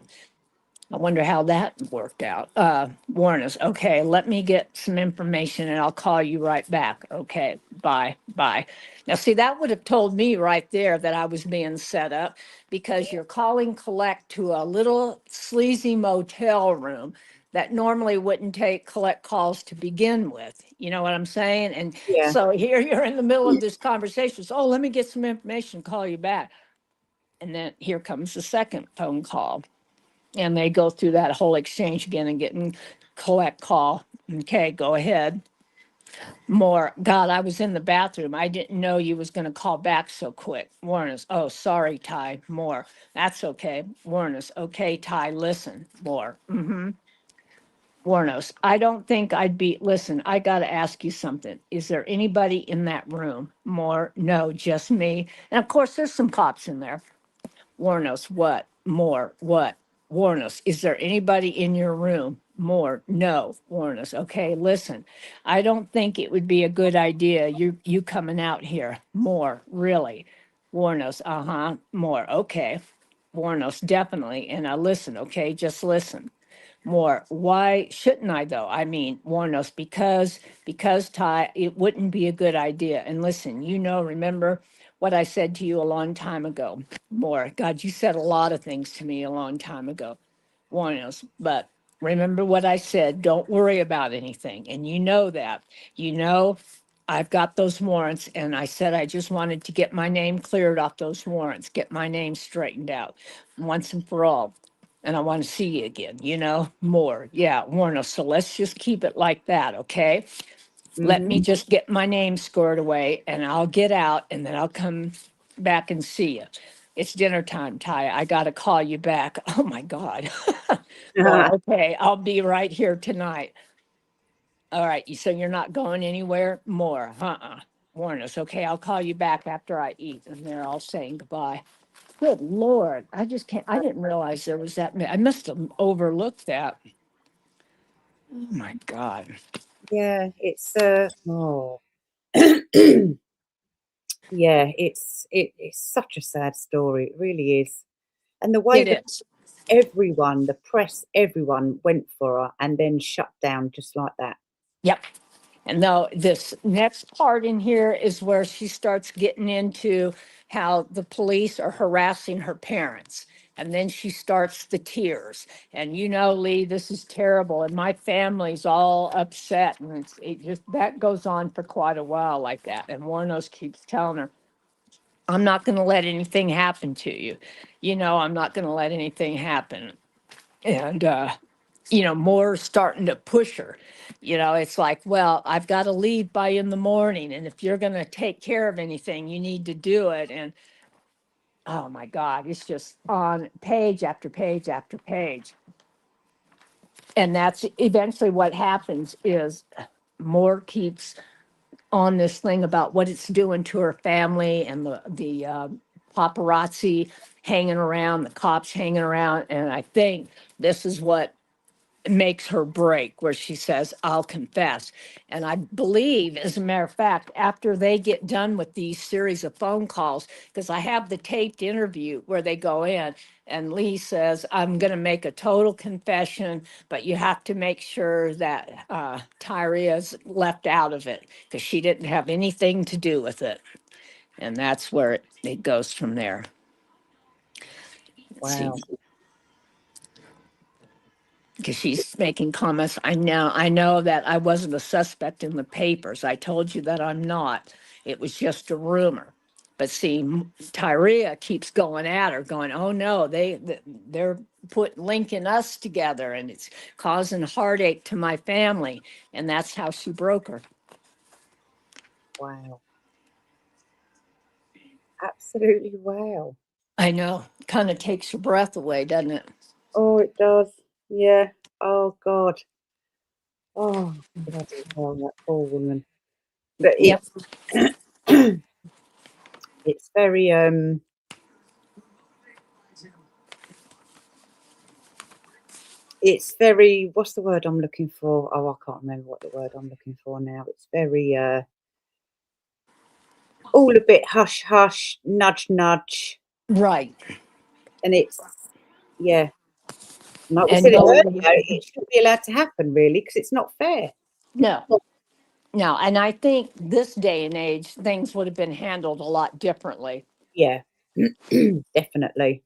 I wonder how that worked out. Wuornos, okay, let me get some information and I'll call you right back. Okay, bye, bye. Now, see, that would have told me right there that I was being set up because you're calling collect to a little sleazy motel room that normally wouldn't take collect calls to begin with. You know what I'm saying? And Yeah. so here you're in the middle of this conversation. So, let me get some information, call you back. And then here comes the second phone call. And they go through that whole exchange again and getting collect call. Okay, go ahead. More. God, I was in the bathroom. I didn't know you was going to call back so quick. Wuornos. Oh, sorry, Ty. More. That's okay. Wuornos. Okay, Ty, listen. More. Wuornos. I don't think I'd be, listen, I got to ask you something. Is there anybody in that room? More. No, just me. And of course, there's some cops in there. Wuornos, what? More, what? Wuornos, is there anybody in your room? More, no. Wuornos, okay, listen, I don't think it would be a good idea, you coming out here. More, really? Wuornos, uh-huh, more, okay. Wuornos, definitely, and listen, okay, just listen. More, why shouldn't I though? I mean, Wuornos, because Ty, it wouldn't be a good idea. And listen, remember what I said to you a long time ago. More, God, you said a lot of things to me a long time ago. Wuornos, but remember what I said. Don't worry about anything. And you know that. You know, I've got those warrants, and I said I just wanted to get my name cleared off those warrants, get my name straightened out once and for all. And I want to see you again, more. Yeah, Wuornos. So let's just keep it like that, okay? Let me just get my name squared away and I'll get out and then I'll come back and see you. It's dinner time, Ty. I got to call you back. Oh my God. More. Okay, I'll be right here tonight. All right. So you're not going anywhere? More. Wuornos. Okay, I'll call you back after I eat. And they're all saying goodbye. Good Lord. I just can't. I didn't realize there was that many. I must have overlooked that. Oh my God. Yeah. It's oh. Yeah, it's such a sad story. It really is. And the way It that is. everyone, the press, everyone went for her and then shut down just like that. Yep. And though this next part in here is where she starts getting into how the police are harassing her parents. And then she starts the tears. And Lee, this is terrible. And my family's all upset. And it just that goes on for quite a while like that. And Wuornos keeps telling her, I'm not going to let anything happen to you. I'm not going to let anything happen. And more starting to push her. It's like, well, I've got to leave by in the morning. And if you're going to take care of anything, you need to do it. And oh my God, it's just on page after page after page. And that's eventually what happens is more keeps on this thing about what it's doing to her family and the paparazzi hanging around, the cops hanging around. And I think this is what makes her break, where she says, I'll confess. And I believe, as a matter of fact, after they get done with these series of phone calls, because I have the taped interview where they go in and Lee says, I'm going to make a total confession, but you have to make sure that Tyria's left out of it because she didn't have anything to do with it. And that's where it goes from there. Let's see. Wow. Because she's making comments. I know that I wasn't a suspect in the papers. I told you that I'm not. It was just a rumor. But see, Tyria keeps going at her, going, "Oh no, they're linking us together, and it's causing heartache to my family." And that's how she broke her. Wow. Absolutely wow. I know. Kind of takes your breath away, doesn't it? Oh, it does. Yeah. Oh God. Oh, bloody hell, that poor woman. But Yep. it's very it's very, what's the word I'm looking for? Oh, I can't remember what the word I'm looking for now. It's very all a bit hush hush, nudge nudge. Right. And it's, yeah. Like we And said it earlier, nobody, it shouldn't be allowed to happen really, because it's not fair. no, no. And I think this day and age, things would have been handled a lot differently. Yeah. Definitely.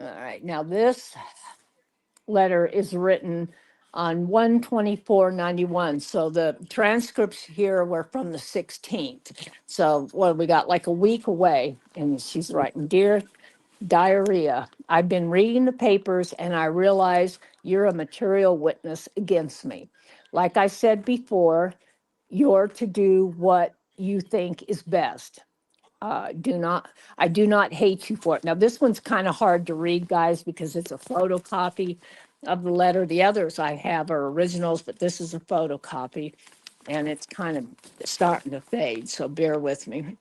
All right. Now, this letter is written on 1/24/91. So the transcripts here were from the 16th. So, what we got like a week away. And she's writing, Dear Diarrhea, I've been reading the papers and I realize you're a material witness against me. Like I said before, you're to do what you think is best. Do not, I do not hate you for it. Now, this one's kind of hard to read, guys, because it's a photocopy of the letter. The others I have are originals, but this is a photocopy and it's kind of starting to fade. So bear with me.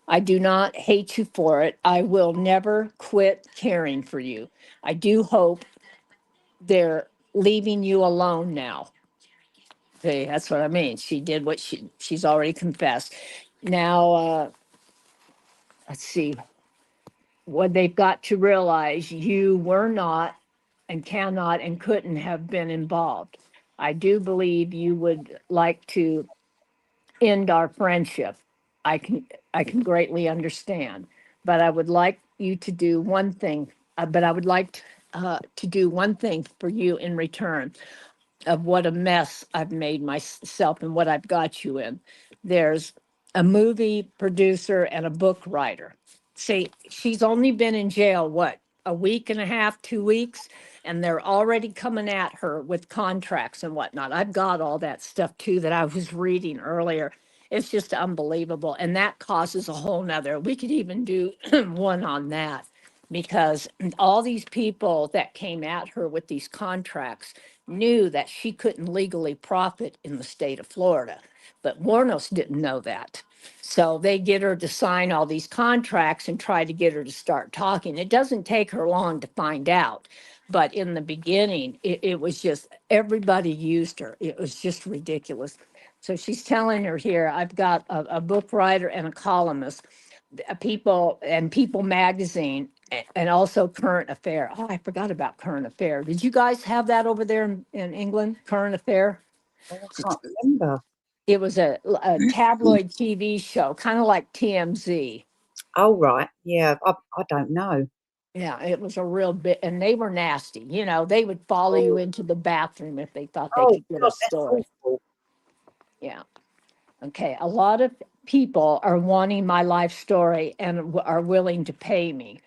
I do not hate you for it. I will never quit caring for you. I do hope they're leaving you alone now. See, that's what I mean. She did what she's already confessed. Now, let's see. What they've got to realize, you were not and cannot and couldn't have been involved. I do believe you would like to end our friendship. I can I can greatly understand, but I would like you to do one thing. But I would like to do one thing for you in return of what a mess I've made myself and what I've got you in. There's a movie producer and a book writer. See, she's only been in jail, what, a week and a half, 2 weeks? And they're already coming at her with contracts and whatnot. I've got all that stuff too that I was reading earlier. It's just unbelievable. And that causes a whole nother, we could even do one on that because all these people that came at her with these contracts knew that she couldn't legally profit in the state of Florida. But Wuornos didn't know that. So they get her to sign all these contracts and try to get her to start talking. It doesn't take her long to find out. But in the beginning, it was just everybody used her. It was just ridiculous. So she's telling her here, I've got a book writer and a columnist, People Magazine, and also Current Affair. Oh, I forgot about Current Affair. Did you guys have that over there in England, Current Affair? Oh, I can't remember. It was a tabloid TV show, kind of like TMZ. Oh, right. Yeah, I don't know. Yeah, it was a real bit, and they were nasty. You know, they would follow you Oh, into the bathroom if they thought they oh could get a God, that's story. awful. Yeah. Okay. A lot of people are wanting my life story and are willing to pay me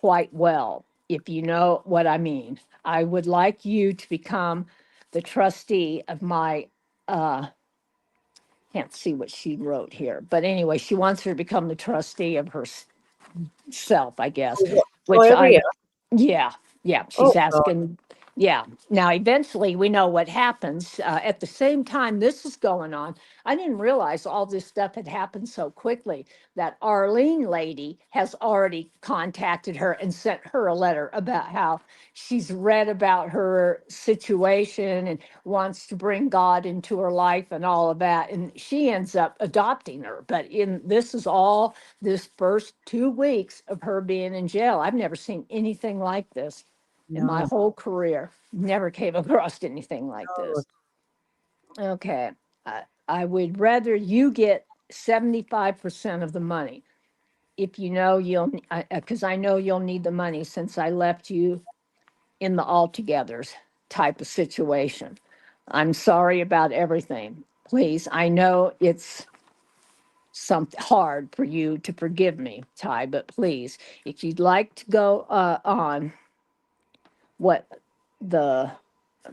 quite well, if you know what I mean. I would like you to become the trustee of my, can't see what she wrote here, but anyway, she wants her to become the trustee of herself, I guess, Oh, what, which diarrhea? yeah, yeah, Oh, she's God. asking. Yeah. Now, eventually, we know what happens. At the same time, this is going on. I didn't realize all this stuff had happened so quickly. That Arlene lady has already contacted her and sent her a letter about how she's read about her situation and wants to bring God into her life and all of that. And she ends up adopting her. But in this is all this first 2 weeks of her being in jail. I've never seen anything like this in my No, whole career. Never came across anything like God. this. Okay. I would rather you get 75% of the money if you know you'll, because I know you'll need the money since I left you in the all-togethers type of situation. I'm sorry about everything. Please, I know it's something hard for you to forgive me, Ty, but please, if you'd like to go on what the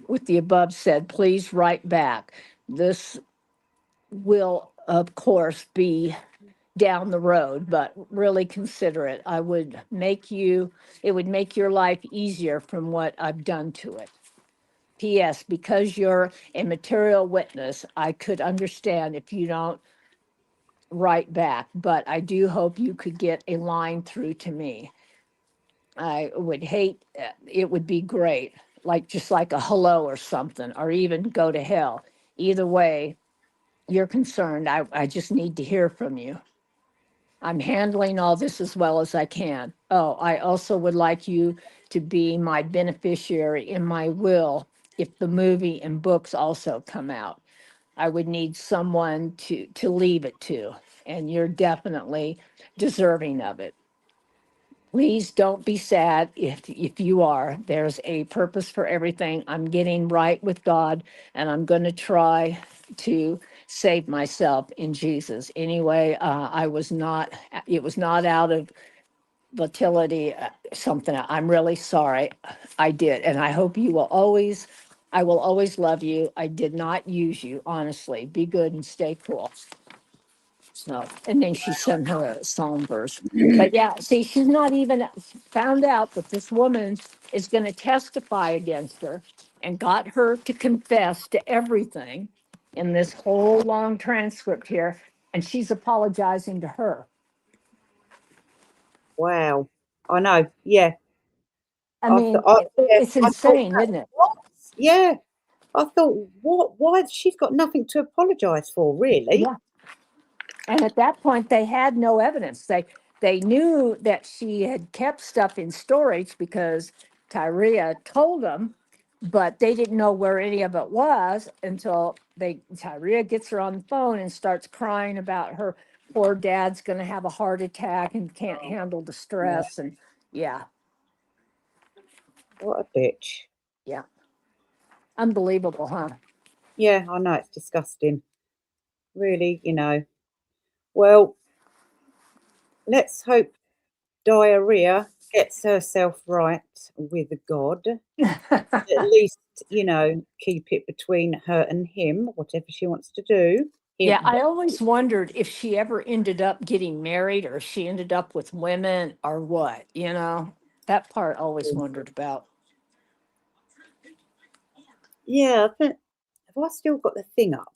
with the above said, please write back. This will, of course, be down the road, but really consider it. It would make your life easier from what I've done to it. P.S. Because you're a material witness, I could understand if you don't write back, but I do hope you could get a line through to me. I would hate, it would be great, like just like a hello or something, or even go to hell. Either way, you're concerned. I just need to hear from you. I'm handling all this as well as I can. Oh, I also would like you to be my beneficiary in my will if the movie and books also come out. I would need someone to leave it to, and you're definitely deserving of it. Please don't be sad if you are. There's a purpose for everything. I'm getting right with God, and I'm going to try to save myself in Jesus. Anyway, it was not out of volatility, something. I'm really sorry. I did. And I will always love you. I did not use you, honestly. Be good and stay cool. So, and then she sent her a psalm verse. But yeah, see, she's not even found out that this woman is going to testify against her and got her to confess to everything in this whole long transcript here. And she's apologizing to her. Wow. I know. Yeah. I mean, it's insane, isn't it? What? Yeah. I thought, what? Why? She's got nothing to apologise for, really. Yeah. And at that point, they had no evidence. They knew that she had kept stuff in storage because Tyria told them, but they didn't know where any of it was until Tyria gets her on the phone and starts crying about her poor dad's going to have a heart attack and can't handle the stress. And yeah, What a bitch. yeah. Unbelievable, huh? Yeah, I know, it's disgusting. Really, Well, let's hope Diarrhea gets herself right with God. At least, keep it between her and him, whatever she wants to do. Yeah, I always wondered if she ever ended up getting married or if she ended up with women or what, that part I always wondered about. Yeah, I think, have I still got the thing up?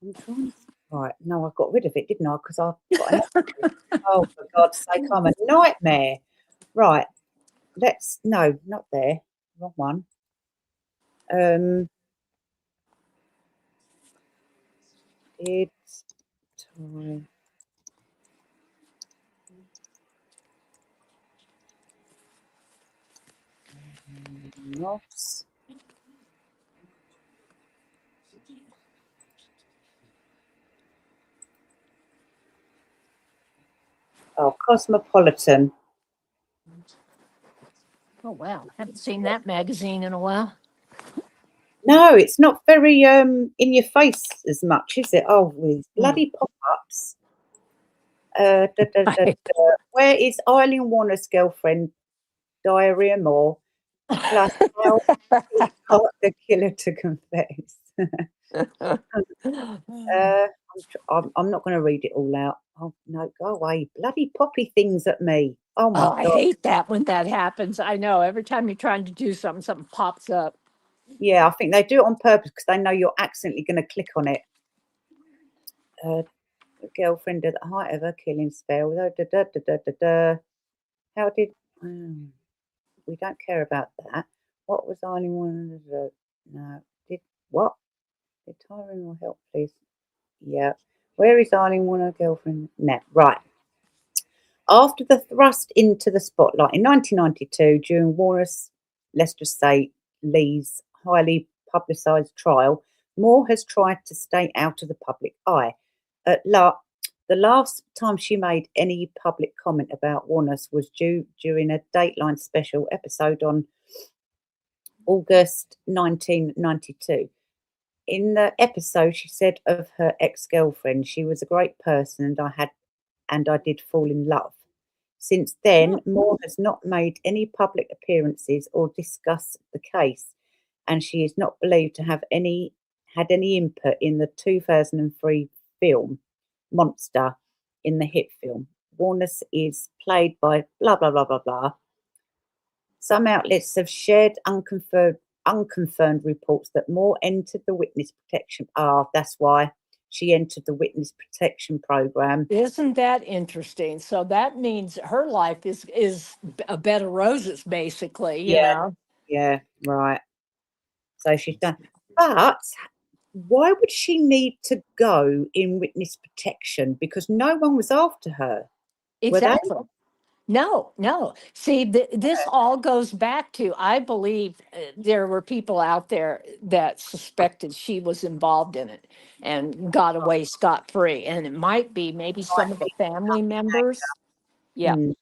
I'm trying to. Right, no, I got rid of it, didn't I? Because I've got an. Oh, for God's sake, I'm a nightmare. Right, no, not there. Wrong one. It's time. Moss. Oh, Cosmopolitan. Oh, wow. Haven't seen that magazine in a while. No, it's not very in your face as much, is it? Oh, with bloody pop-ups. Where is Aileen Wuornos' girlfriend, Diarrhea Moore? Plus, how he got the killer to confess. I'm not going to read it all out. Oh no, go away! Bloody poppy things at me. Oh my I God! hate that when that happens. I know. Every time you're trying to do something, something pops up. Yeah, I think they do it on purpose because they know you're accidentally going to click on it. Girlfriend at the height of her killing spell. How did? We don't care about that. What was Aileen wanted to do? No. Did what? Did Tyrone will help, please? Yeah. Where is Aileen Warner, girlfriend? No. Right. After the thrust into the spotlight in 1992, during Wuornos, let's just say Lee's highly publicised trial, Moore has tried to stay out of the public eye. The last time she made any public comment about Wuornos was during a Dateline special episode on August 1992. In the episode, she said of her ex-girlfriend, she was a great person and I did fall in love. Since then, Moore has not made any public appearances or discussed the case, and she is not believed to have had any input in the 2003 film Monster, in the hit film. Wuornos is played by blah, blah, blah, blah, blah. Some outlets have shared unconfirmed reports that Moore entered the witness protection. That's why she entered the witness protection program. Isn't that interesting? So that means her life is a bed of roses, basically, you Yeah, know. yeah, right. So she's done. But why would she need to go in witness protection? Because no one was after her, were they? Exactly. No, no. See, this all goes back to, I believe there were people out there that suspected she was involved in it and got away scot-free. And it might be maybe some of the family members. Yeah, Mm,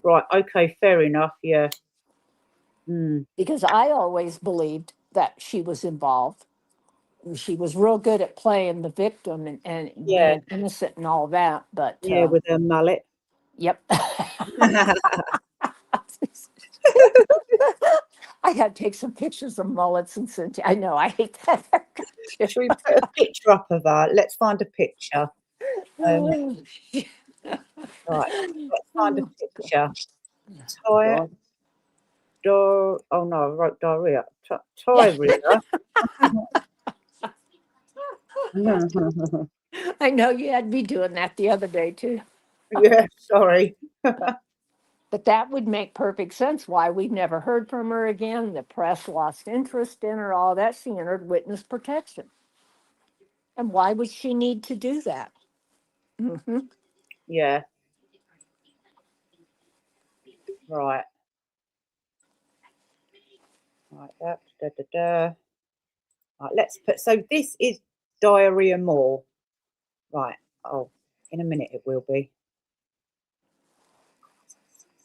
right. Okay. Fair enough. Yeah. Mm, because I always believed that she was involved. She was real good at playing the victim and yeah. being innocent and all that. But Yeah. With her mullet. yep. I got to take some pictures of mullets and send you. I know, I hate that. Should we put a picture up of her? Let's find a picture. Oh, Right. Let's find a God. picture. Ty. Oh no, I wrote diarrhea. Tyria. I know you had me doing that the other day too. Yeah. Sorry. But that would make perfect sense why we've never heard from her again. The press lost interest in her, all that. She entered witness protection. And why would she need to do that? Hmm. Yeah. Right. Right. Da, da, da, da. Right. Let's put. So this is diarrhea more. Right. Oh, in a minute it will be.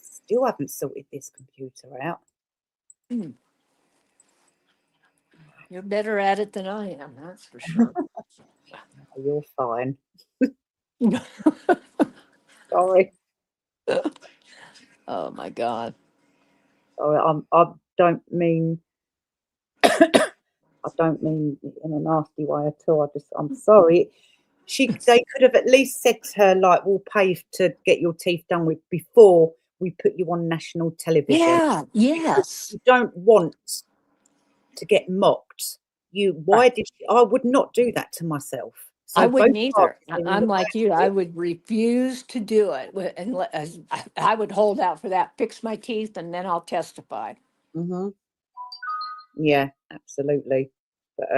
Still haven't sorted this computer out. You're better at it than I am, that's for sure. Oh, you're fine. Sorry. Oh my God. Sorry. I don't mean. I don't mean in a nasty way at all. I'm sorry. They could have at least said to her, like, we'll pay to get your teeth done with before we put you on national television. Yeah, yes. You don't want to get mocked. I would not do that to myself. So I both wouldn't either. parties are in I'm the like you. I right. would refuse to do it, I would hold out for that. Fix my teeth, and then I'll testify. Mm-hmm. Yeah, absolutely. But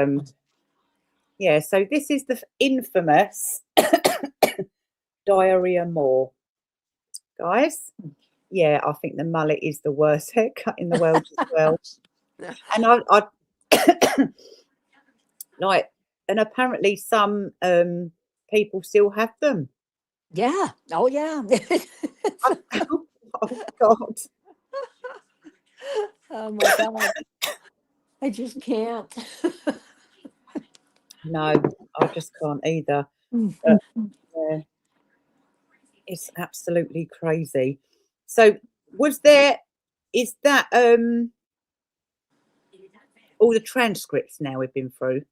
yeah. So this is the infamous diarrhea more, guys. Yeah, I think the mullet is the worst haircut in the world as well. And I like, and apparently some people still have them. Yeah. Oh, yeah. Oh God. Oh my God. I just can't. No, I just can't either. But Mhm. yeah, it's absolutely crazy. So is that all the transcripts now we've been through?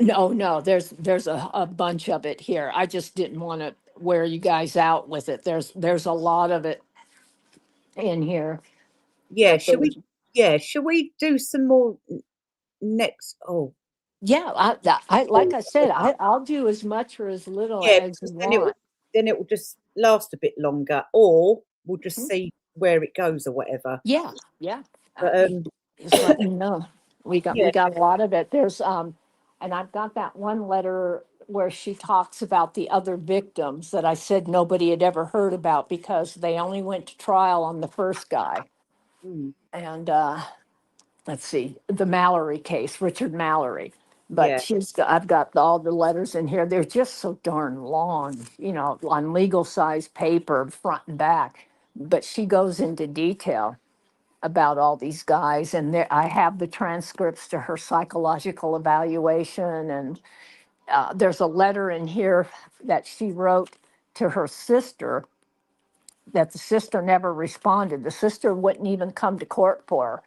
No, no. There's a bunch of it here. I just didn't want to wear you guys out with it. There's a lot of it in here. Yeah, should we do some more next? Oh, Yeah, I like I said, I'll do as much or as little yeah, as you because want. then it will just last a bit longer, or we'll just Mhm. see where it goes or whatever. Yeah, yeah. But Just let me know. We got yeah, we got a lot of it. And I've got that one letter where she talks about the other victims that I said nobody had ever heard about because they only went to trial on the first guy. mm, And let's see, the Mallory case, Richard Mallory. But yeah, I've got all the letters in here. They're just so darn long, on legal size paper, front and back. But she goes into detail about all these guys, and I have the transcripts to her psychological evaluation. And there's a letter in here that she wrote to her sister that the sister never responded. The sister wouldn't even come to court for her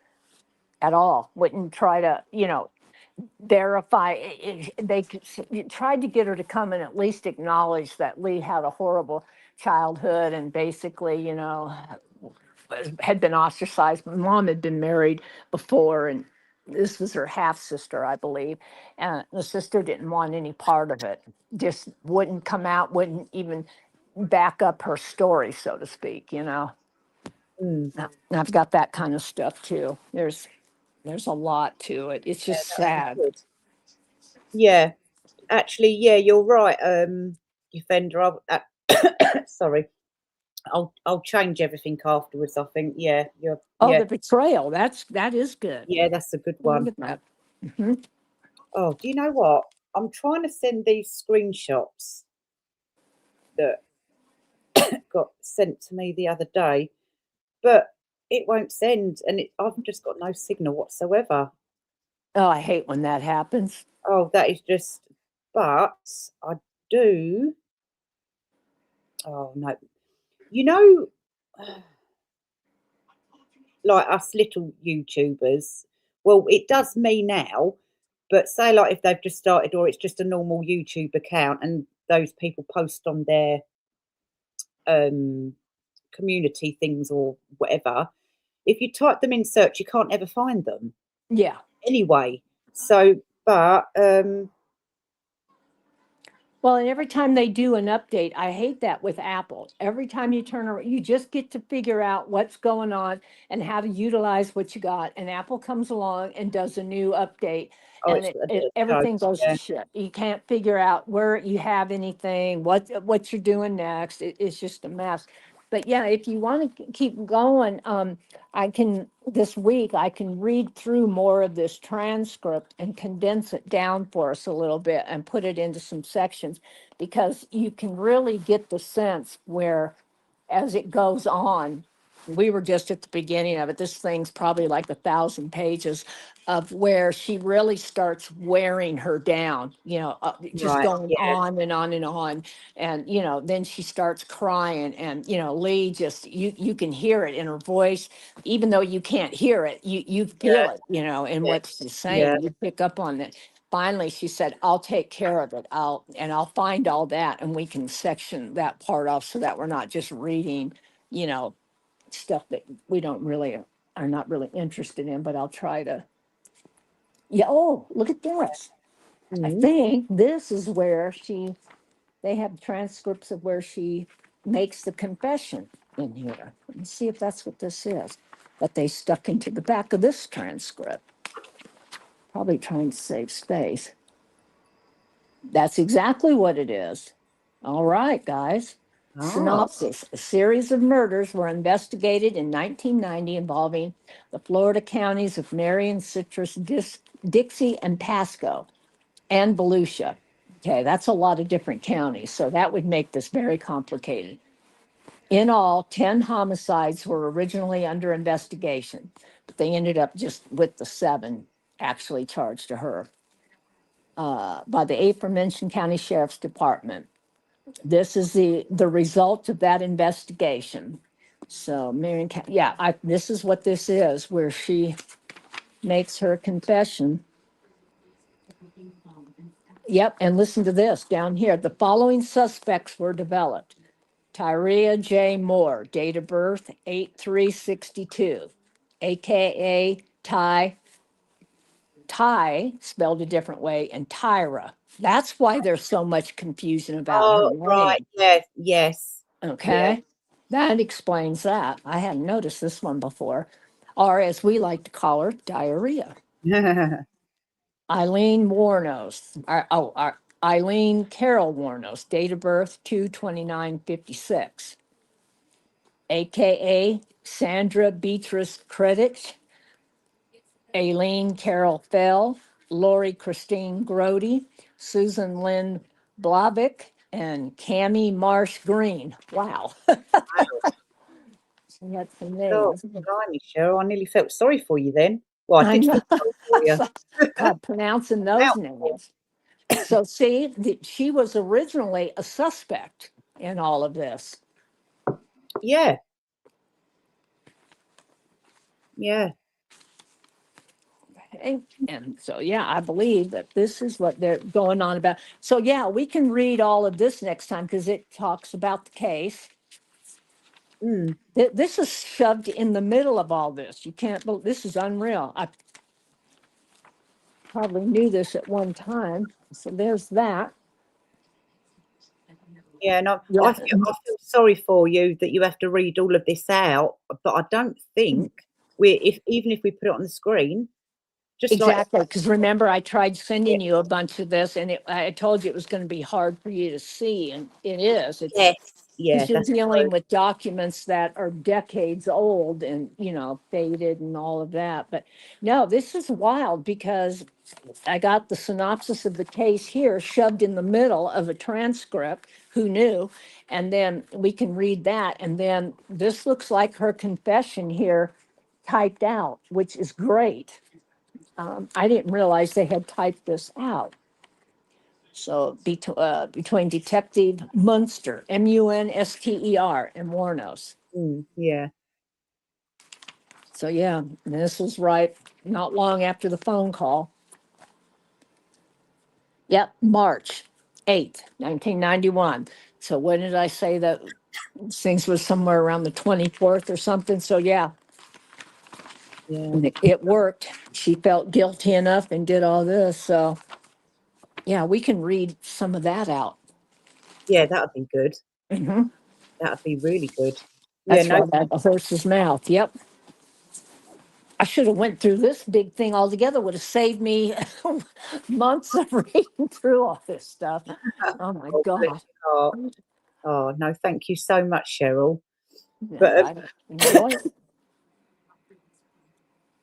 at all, wouldn't try to, verify. They tried to get her to come and at least acknowledge that Lee had a horrible childhood and basically, you know, had been ostracized. My mom had been married before, and this was her half sister, I believe. And the sister didn't want any part of it, just wouldn't come out, wouldn't even back up her story, so to speak, you know. Mm. And I've got that kind of stuff too. There's a lot to it. It's just sad. Good. Yeah, actually, yeah, you're right, Defender. Sorry, I'll change everything afterwards. I think, yeah, Oh, yeah, the betrayal. That is good. yeah, that's a good Look one. at that. Mhm. Oh, do you know what? I'm trying to send these screenshots that got sent to me the other day, but it won't send, and I've just got no signal whatsoever. Oh, I hate when that happens. Oh, that is just. But I do. Oh no, you know, like us little YouTubers. Well, it does me now, but say like if they've just started or it's just a normal YouTube account and those people post on their community things or whatever, if you type them in search, you can't ever find them Yeah. anyway. So, but Well, and every time they do an update, I hate that with Apple. Every time you turn around, you just get to figure out what's going on and how to utilize what you got. And Apple comes along and does a new update, oh, and it's a bit of a joke. everything goes to Yeah, shit. You can't figure out where you have anything, what you're doing next. It's just a mess. But yeah, if you want to keep going, I can this week I can read through more of this transcript and condense it down for us a little bit and put it into some sections, because you can really get the sense where as it goes on, we were just at the beginning of it. This thing's probably like 1,000 pages of where she really starts wearing her down, you know, just right. going Yeah, on and on and on. And, you know, then she starts crying and, you know, Lee just, you can hear it in her voice, even though you can't hear it, you yeah, feel it, you know, in yeah, what she's yeah. saying, you pick up on it. Finally, she said, I'll take care of it. I'll find all that and we can section that part off so that we're not just reading, you know, stuff that we don't really are not really interested in, but I'll try to. Yeah. Oh, look at this. I Mm. think this is where they have transcripts of where she makes the confession in here. Let me see if that's what this is that they stuck into the back of this transcript. Probably trying to save space. That's exactly what it is. All right, guys. Oh, Synopsis. A series of murders were investigated in 1990 involving the Florida counties of Marion, Citrus, Dixie, and Pasco, and Volusia. Okay, that's a lot of different counties, so that would make this very complicated. In all, 10 homicides were originally under investigation, but they ended up just with the 7 actually charged to her by the aforementioned county sheriff's department. This is the result of that investigation. So Marion, yeah, this is what this is, where she makes her confession. Yep, and listen to this down here. The following suspects were developed. Tyria J. Moore, date of birth 8/3/62, AKA Ty, spelled a different way, and Tyra. That's why there's so much confusion about her oh, right. name. Yes, yes, yeah. Okay, that explains that. I hadn't noticed this one before. Or as we like to call her, diarrhea. Aileen Wuornos, Aileen Carol Wuornos, date of birth 2/29/56, AKA Sandra Beatrice Credit, Aileen Carol Fell, Lori Christine Grody, Susan Lynn Blavick, and Cammie Marsh Green. Wow. She had some Oh, names. blimey, Cheryl, I nearly felt sorry for you then. Well, I I did know. feel sorry for you. God, pronouncing those Mouthful. names. So see, she was originally a suspect in all of this. Yeah, yeah. And so, yeah, I believe that this is what they're going on about. So, yeah, we can read all of this next time because it talks about the case. Mm. This is shoved in the middle of all this. You can't believe this is unreal. I probably knew this at one time. So there's that. Yeah, no, Yeah. I feel sorry for you that you have to read all of this out, but I don't think if even if we put it on the screen, just like Exactly, because remember, I tried yeah, sending you a bunch of this, and I told you it was going to be hard for you to see, and it is. It's yes, yeah, because you're that's true. dealing with documents that are decades old and faded and all of that. But no, this is wild because I got the synopsis of the case here shoved in the middle of a transcript. Who knew? And then we can read that, and then this looks like her confession here typed out, which is great. I didn't realize they had typed this out. So between Detective Munster, Munster, and Wuornos. Yeah, So yeah, this was right not long after the phone call. Yep, March 8th, 1991. So when did I say that things was somewhere around the 24th or something? So yeah, yeah, and it worked. She felt guilty enough and did all this. So yeah, we can read some of that out. yeah, that would be good. Hmm. That would be really good. Yeah, That's no, right, a horse's mouth. Yep. I should have went through this big thing altogether. Would have saved me months of reading through all this stuff. Oh my oh, bless God. your heart. Oh no, thank you so much, Cheryl. No, But I enjoy it.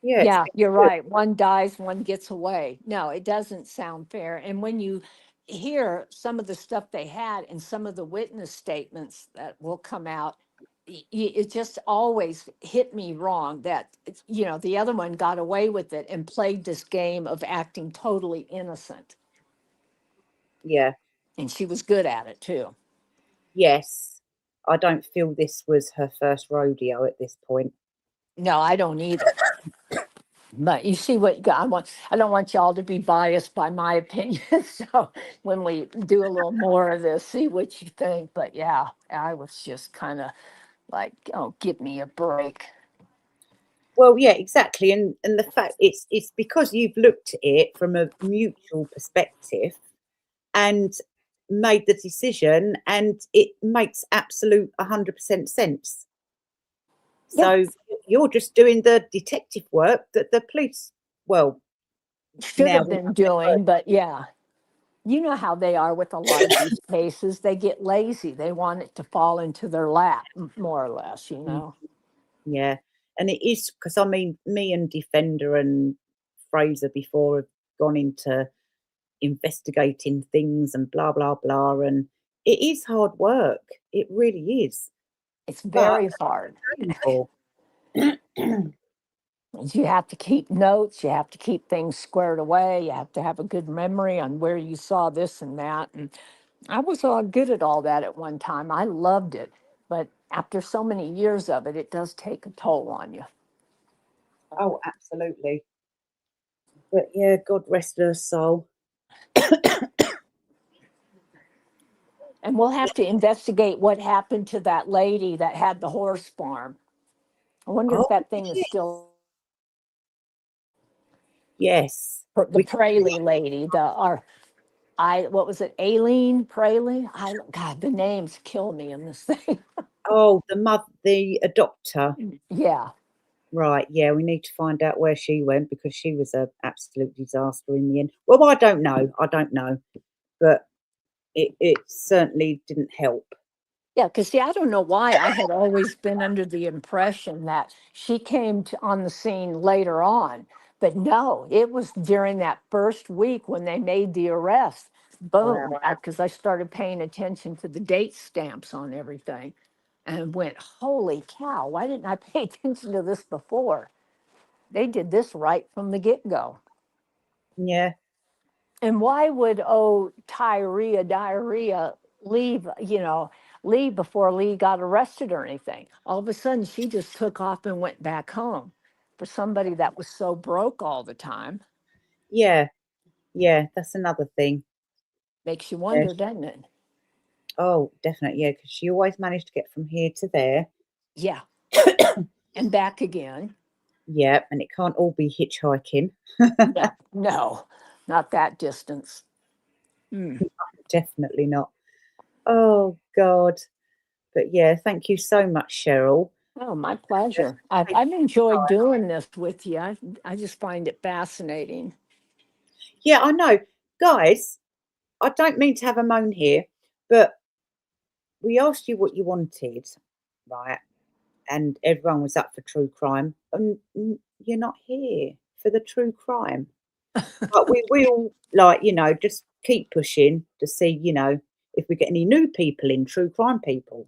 yeah, it's Yeah, been you're good. right. One dies, one gets away. No, it doesn't sound fair. And when you hear some of the stuff they had and some of the witness statements that will come out, it just always hit me wrong that, the other one got away with it and played this game of acting totally innocent. Yeah, And she was good at it too. yes. I don't feel this was her first rodeo at this point. No, I don't either. But you see what I don't want y'all to be biased by my opinion. So when we do a little more of this, see what you think. But yeah, I was just kind of like, oh, give me a break. Well, yeah, exactly. And the fact it's because you've looked at it from a mutual perspective and made the decision, and it makes absolute 100% sense. Yeah, So you're just doing the detective work that the police, well, should now have been doing, but yeah. You know how they are with a lot of these cases. They get lazy. They want it to fall into their lap, more or less. yeah, and it is because I mean, me and Defender and Fraser before have gone into investigating things and blah blah blah, and it is hard work. It really is, It's but very hard. painful. You have to keep notes, you have to keep things squared away, you have to have a good memory on where you saw this and that. And I was all good at all that at one time. I loved it. But after so many years of it, it does take a toll on you. Oh, absolutely. But yeah, God rest her soul. And we'll have to investigate what happened to that lady that had the horse farm. I wonder if Oh, that thing is still yes. the We can do Praley that. lady, what was it, Aileen Praley? God, the names kill me in this thing. Oh, the adopter. Yeah. Right, yeah, we need to find out where she went because she was a absolute disaster in the end. Well, I don't know. I don't know. But it certainly didn't help. Yeah, because see, I don't know why I had always been under the impression that she came on the scene later on. But no, it was during that first week when they made the arrest. Wow. Boom, because I started paying attention to the date stamps on everything and went, holy cow, why didn't I pay attention to this before? They did this right from the get go. Yeah. And why would diarrhea leave before Lee got arrested or anything? All of a sudden she just took off and went back home. for somebody that was so broke all the time. Yeah, that's another thing. Makes you Yeah. wonder, doesn't it? Oh, definitely, yeah, because she always managed to get from here to there. Yeah. And back again. Yeah, and it can't all be hitchhiking. No, not that distance. Definitely not. Oh, God. But yeah, thank you so much, Cheryl. Oh, my pleasure. I've enjoyed doing this with you. I just find it fascinating. Yeah, I know. Guys, I don't mean to have a moan here, but we asked you what you wanted, right? And everyone was up for true crime. And you're not here for the true crime. But we will, like, just keep pushing to see, if we get any new people in, true crime people.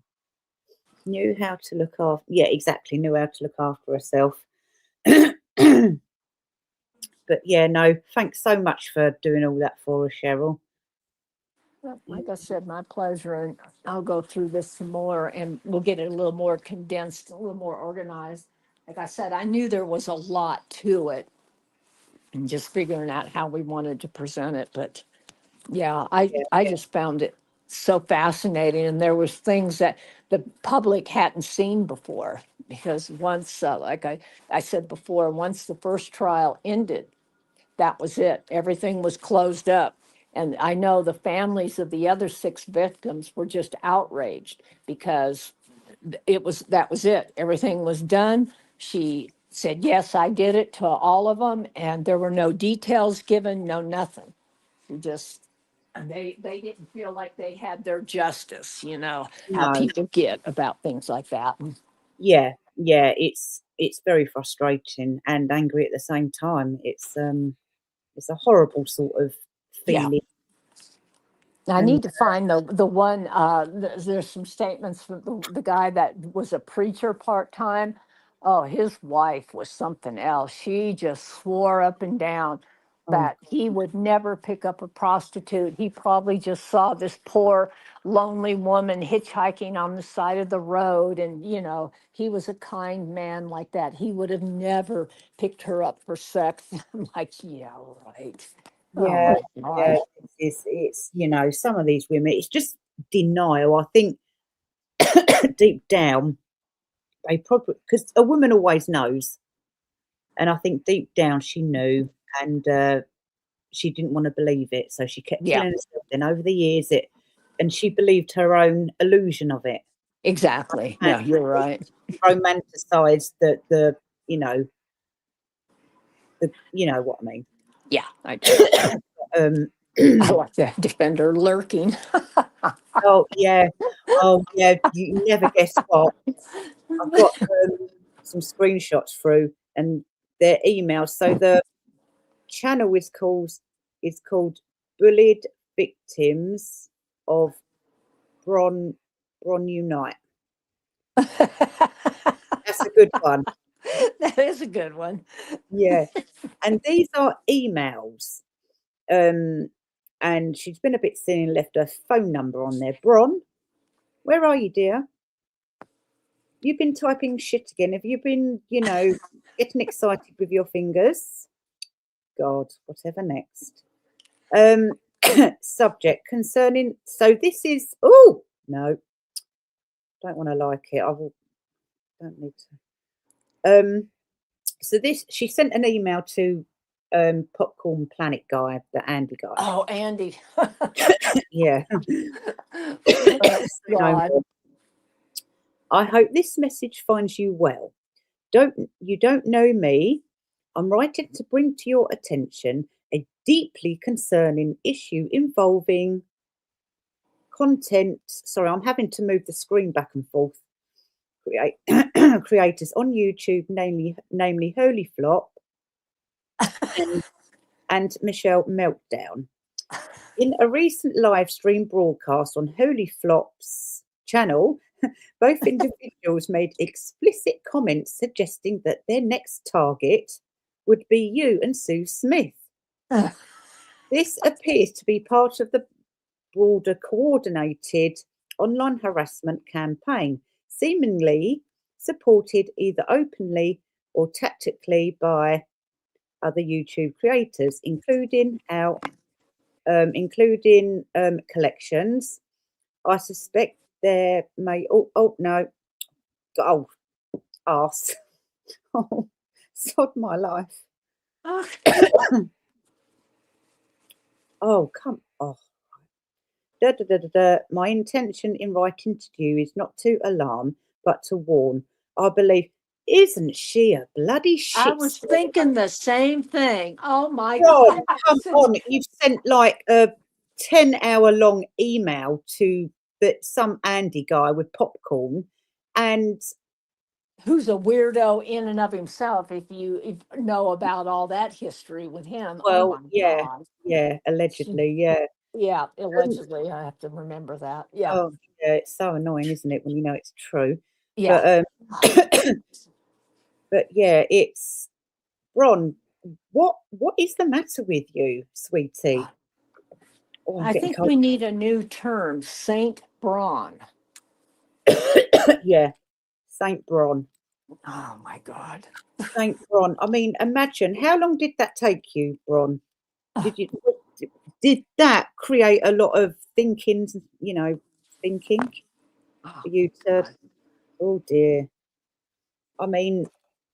Knew how to look after, yeah, exactly, knew how to look after herself. But yeah, no, thanks so much for doing all that for us, Cheryl. Well, like I said, my pleasure. And I'll go through this some more and we'll get it a little more condensed, a little more organized. Like I said, I knew there was a lot to it and just figuring out how we wanted to present it. But yeah, I just found it so fascinating. And there was things that the public hadn't seen before because once, like I said before, once the first trial ended, that was it. Everything was closed up. And I know the families of the other 6 victims were just outraged because that was it. Everything was done. She said, yes, I did it to all of them. And there were no details given, no nothing. She just, they didn't feel like they had their justice, how No, people get about things like that. yeah, it's very frustrating and angry at the same time. It's a horrible sort of Yeah. feeling. I And need to find the one, there's some statements from the guy that was a preacher part-time. Oh, his wife was something else. She just swore up and down oh, that he would never pick up a prostitute. He probably just saw this poor, lonely woman hitchhiking on the side of the road. And, he was a kind man like that. He would have never picked her up for sex. I'm like, yeah, right. Oh yeah, my yeah, God. it's some of these women, it's just denial. I think deep down they probably, because a woman always knows, and I think deep down she knew, and she didn't want to believe it, so she kept Yeah. telling herself. Then over the years, and she believed her own illusion of it, Exactly. and No, you're right. romanticized the you know what I mean. Yeah, I do. Um, I like that defender lurking. oh yeah, you never guess what. I've got some screenshots through and their emails. So the channel is called Bullied Victims of Bron Unite. That's a good one. That is a good one. Yeah. And these are emails. And she's been a bit silly and left her phone number on there. Bron, where are you, dear? You've been typing shit again. Have you been, getting excited with your fingers? God, whatever next. Subject concerning. So this is. Oh no, don't want to like it. I will. Don't need to. So this. She sent an email to Popcorn Planet guy, the Andy guy. Oh, Andy. Yeah. Oh, God. I hope this message finds you well. You don't know me. I'm writing to bring to your attention a deeply concerning issue involving content. Sorry, I'm having to move the screen back and forth. Creators on YouTube, namely Holy Flop and Michelle Meltdown. In a recent live stream broadcast on Holy Flop's channel, both individuals made explicit comments suggesting that their next target would be you and Sue Smith. This appears to be part of the broader coordinated online harassment campaign, seemingly supported either openly or tactically by other YouTube creators, including collections. I suspect there may. Oh no! Oh, arse! Oh, sod my life! Oh, come off! Da, da, da, da, da. My intention in writing to you is not to alarm, but to warn. I believe. Isn't she a bloody shit? I was thinking the same thing. Oh my God, God. come on. You've sent like a 10-hour-long email to some Andy guy with popcorn, and who's a weirdo in and of himself if you know about all that history with him. Oh my God. allegedly, yeah. Yeah, allegedly. I have to remember that. Yeah. Oh, yeah, it's so annoying, isn't it, when you know it's true? Yeah. But yeah, it's Ron. What is the matter with you, sweetie? Oh, I think we need a new term, Saint Braun. Yeah, Saint Bron. Oh my God. Saint Bron. I mean, imagine how long did that take you, Bron? Did that create a lot of thinking for you to? Oh dear. I mean,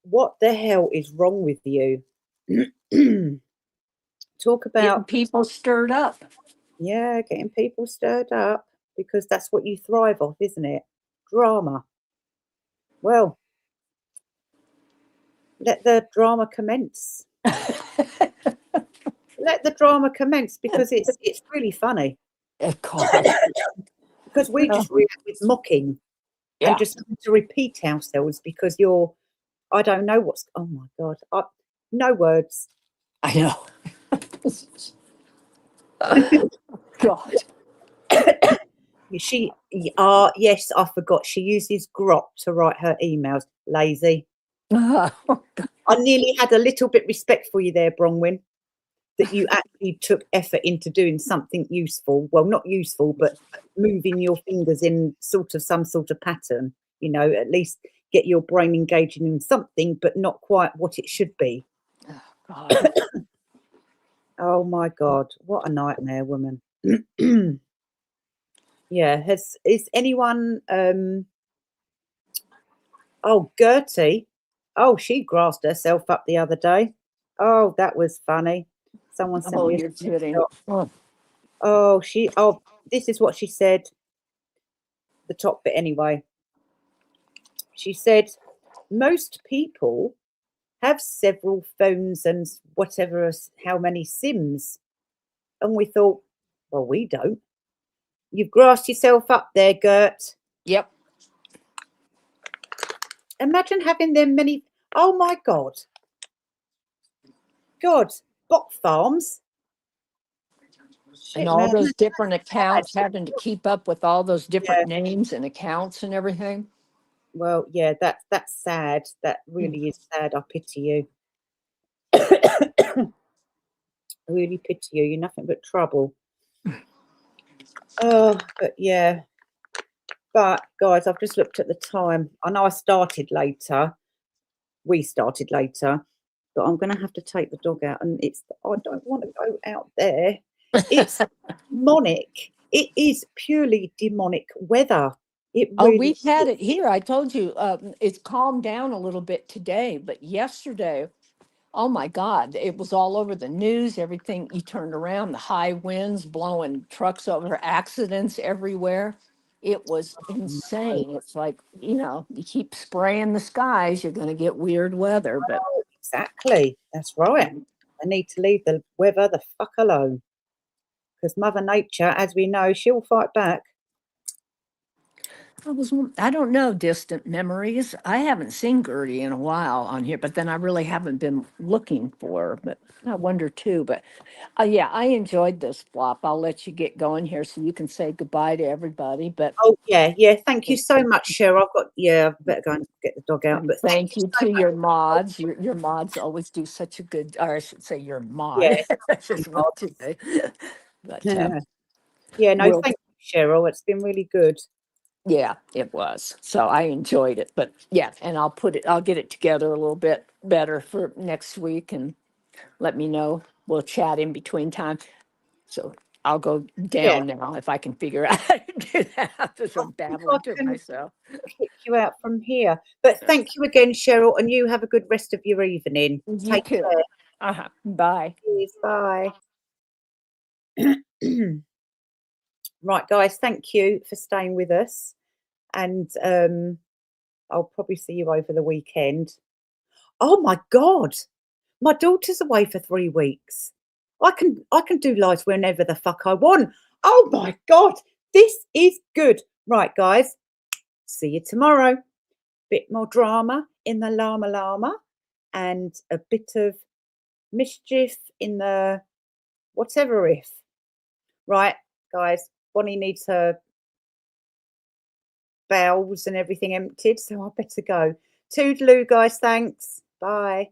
what the hell is wrong with you? Talk Getting about people stirred up. Yeah, getting people stirred up, because that's what you thrive off, isn't it? Drama. Well, let the drama commence. Let the drama commence, because it's really funny. God. Because we just react with mocking and just to repeat ourselves, because I don't know what's. Oh my God, no words. I know. God. Yes, I forgot. She uses Grok to write her emails. Lazy. I nearly had a little bit respect for you there, Bronwyn, that you actually took effort into doing something useful. Well, not useful, but moving your fingers in some sort of pattern. At least get your brain engaging in something, but not quite what it should be. Oh, God. Oh my God, what a nightmare, woman. Yeah, is anyone oh, Gertie. Oh, she grassed herself up the other day. Oh, that was funny. Someone sent me a you're kidding. This is what she said. The top bit anyway. She said, most people have several phones and whatever, how many SIMs. And we thought, well, we don't. You've grassed yourself up there, Gert. Yep. Imagine having them many. Oh my God. God, bot farms. And all those different accounts, having to keep up with all those different names and accounts and everything. Well, yeah, that's sad. That really is sad. I pity you. I really pity you. You're nothing but trouble. Oh, but yeah. But guys, I've just looked at the time. I know I started later. We started later, but I'm going to have to take the dog out, and I don't want to go out there. It's demonic. It is purely demonic weather. We've had it here. I told you it's calmed down a little bit today, but yesterday, oh my God, it was all over the news. Everything you turned around, the high winds blowing trucks over, accidents everywhere. It was insane. It's like, you keep spraying the skies, you're going to get weird weather. But exactly, that's right. I need to leave the weather the fuck alone, because Mother Nature, as we know, she'll fight back. I don't know, distant memories. I haven't seen Gertie in a while on here, but then I really haven't been looking for her. But I wonder too. But yeah, I enjoyed this flop. I'll let you get going here so you can say goodbye to everybody. But yeah. Thank you so much, Cheryl. I better go and get the dog out. But thank you to your mods. Your mods always do such a good, or I should say your mod. Yeah. But Yeah, no, thank you, Cheryl. It's been really good. Yeah, it was. So I enjoyed it. But yeah, and I'll get it together a little bit better for next week and let me know. We'll chat in between time. So I'll go Yeah, down now if I can figure out how to do that as I I'm think I babbling to can myself. kick you out from here. But thank you again, Cheryl, and you have a good rest of your evening. You Take too. Bye. care. Bye. Right, guys, thank you for staying with us. And I'll probably see you over the weekend. Oh my God, my daughter's away for 3 weeks. I can do lives whenever the fuck I want. Oh my God, this is good. Right, guys, see you tomorrow. Bit more drama in the llama llama and a bit of mischief in the whatever if. Right, guys, Bonnie needs her bowels and everything emptied, so I better go. Toodaloo, guys, thanks. Bye.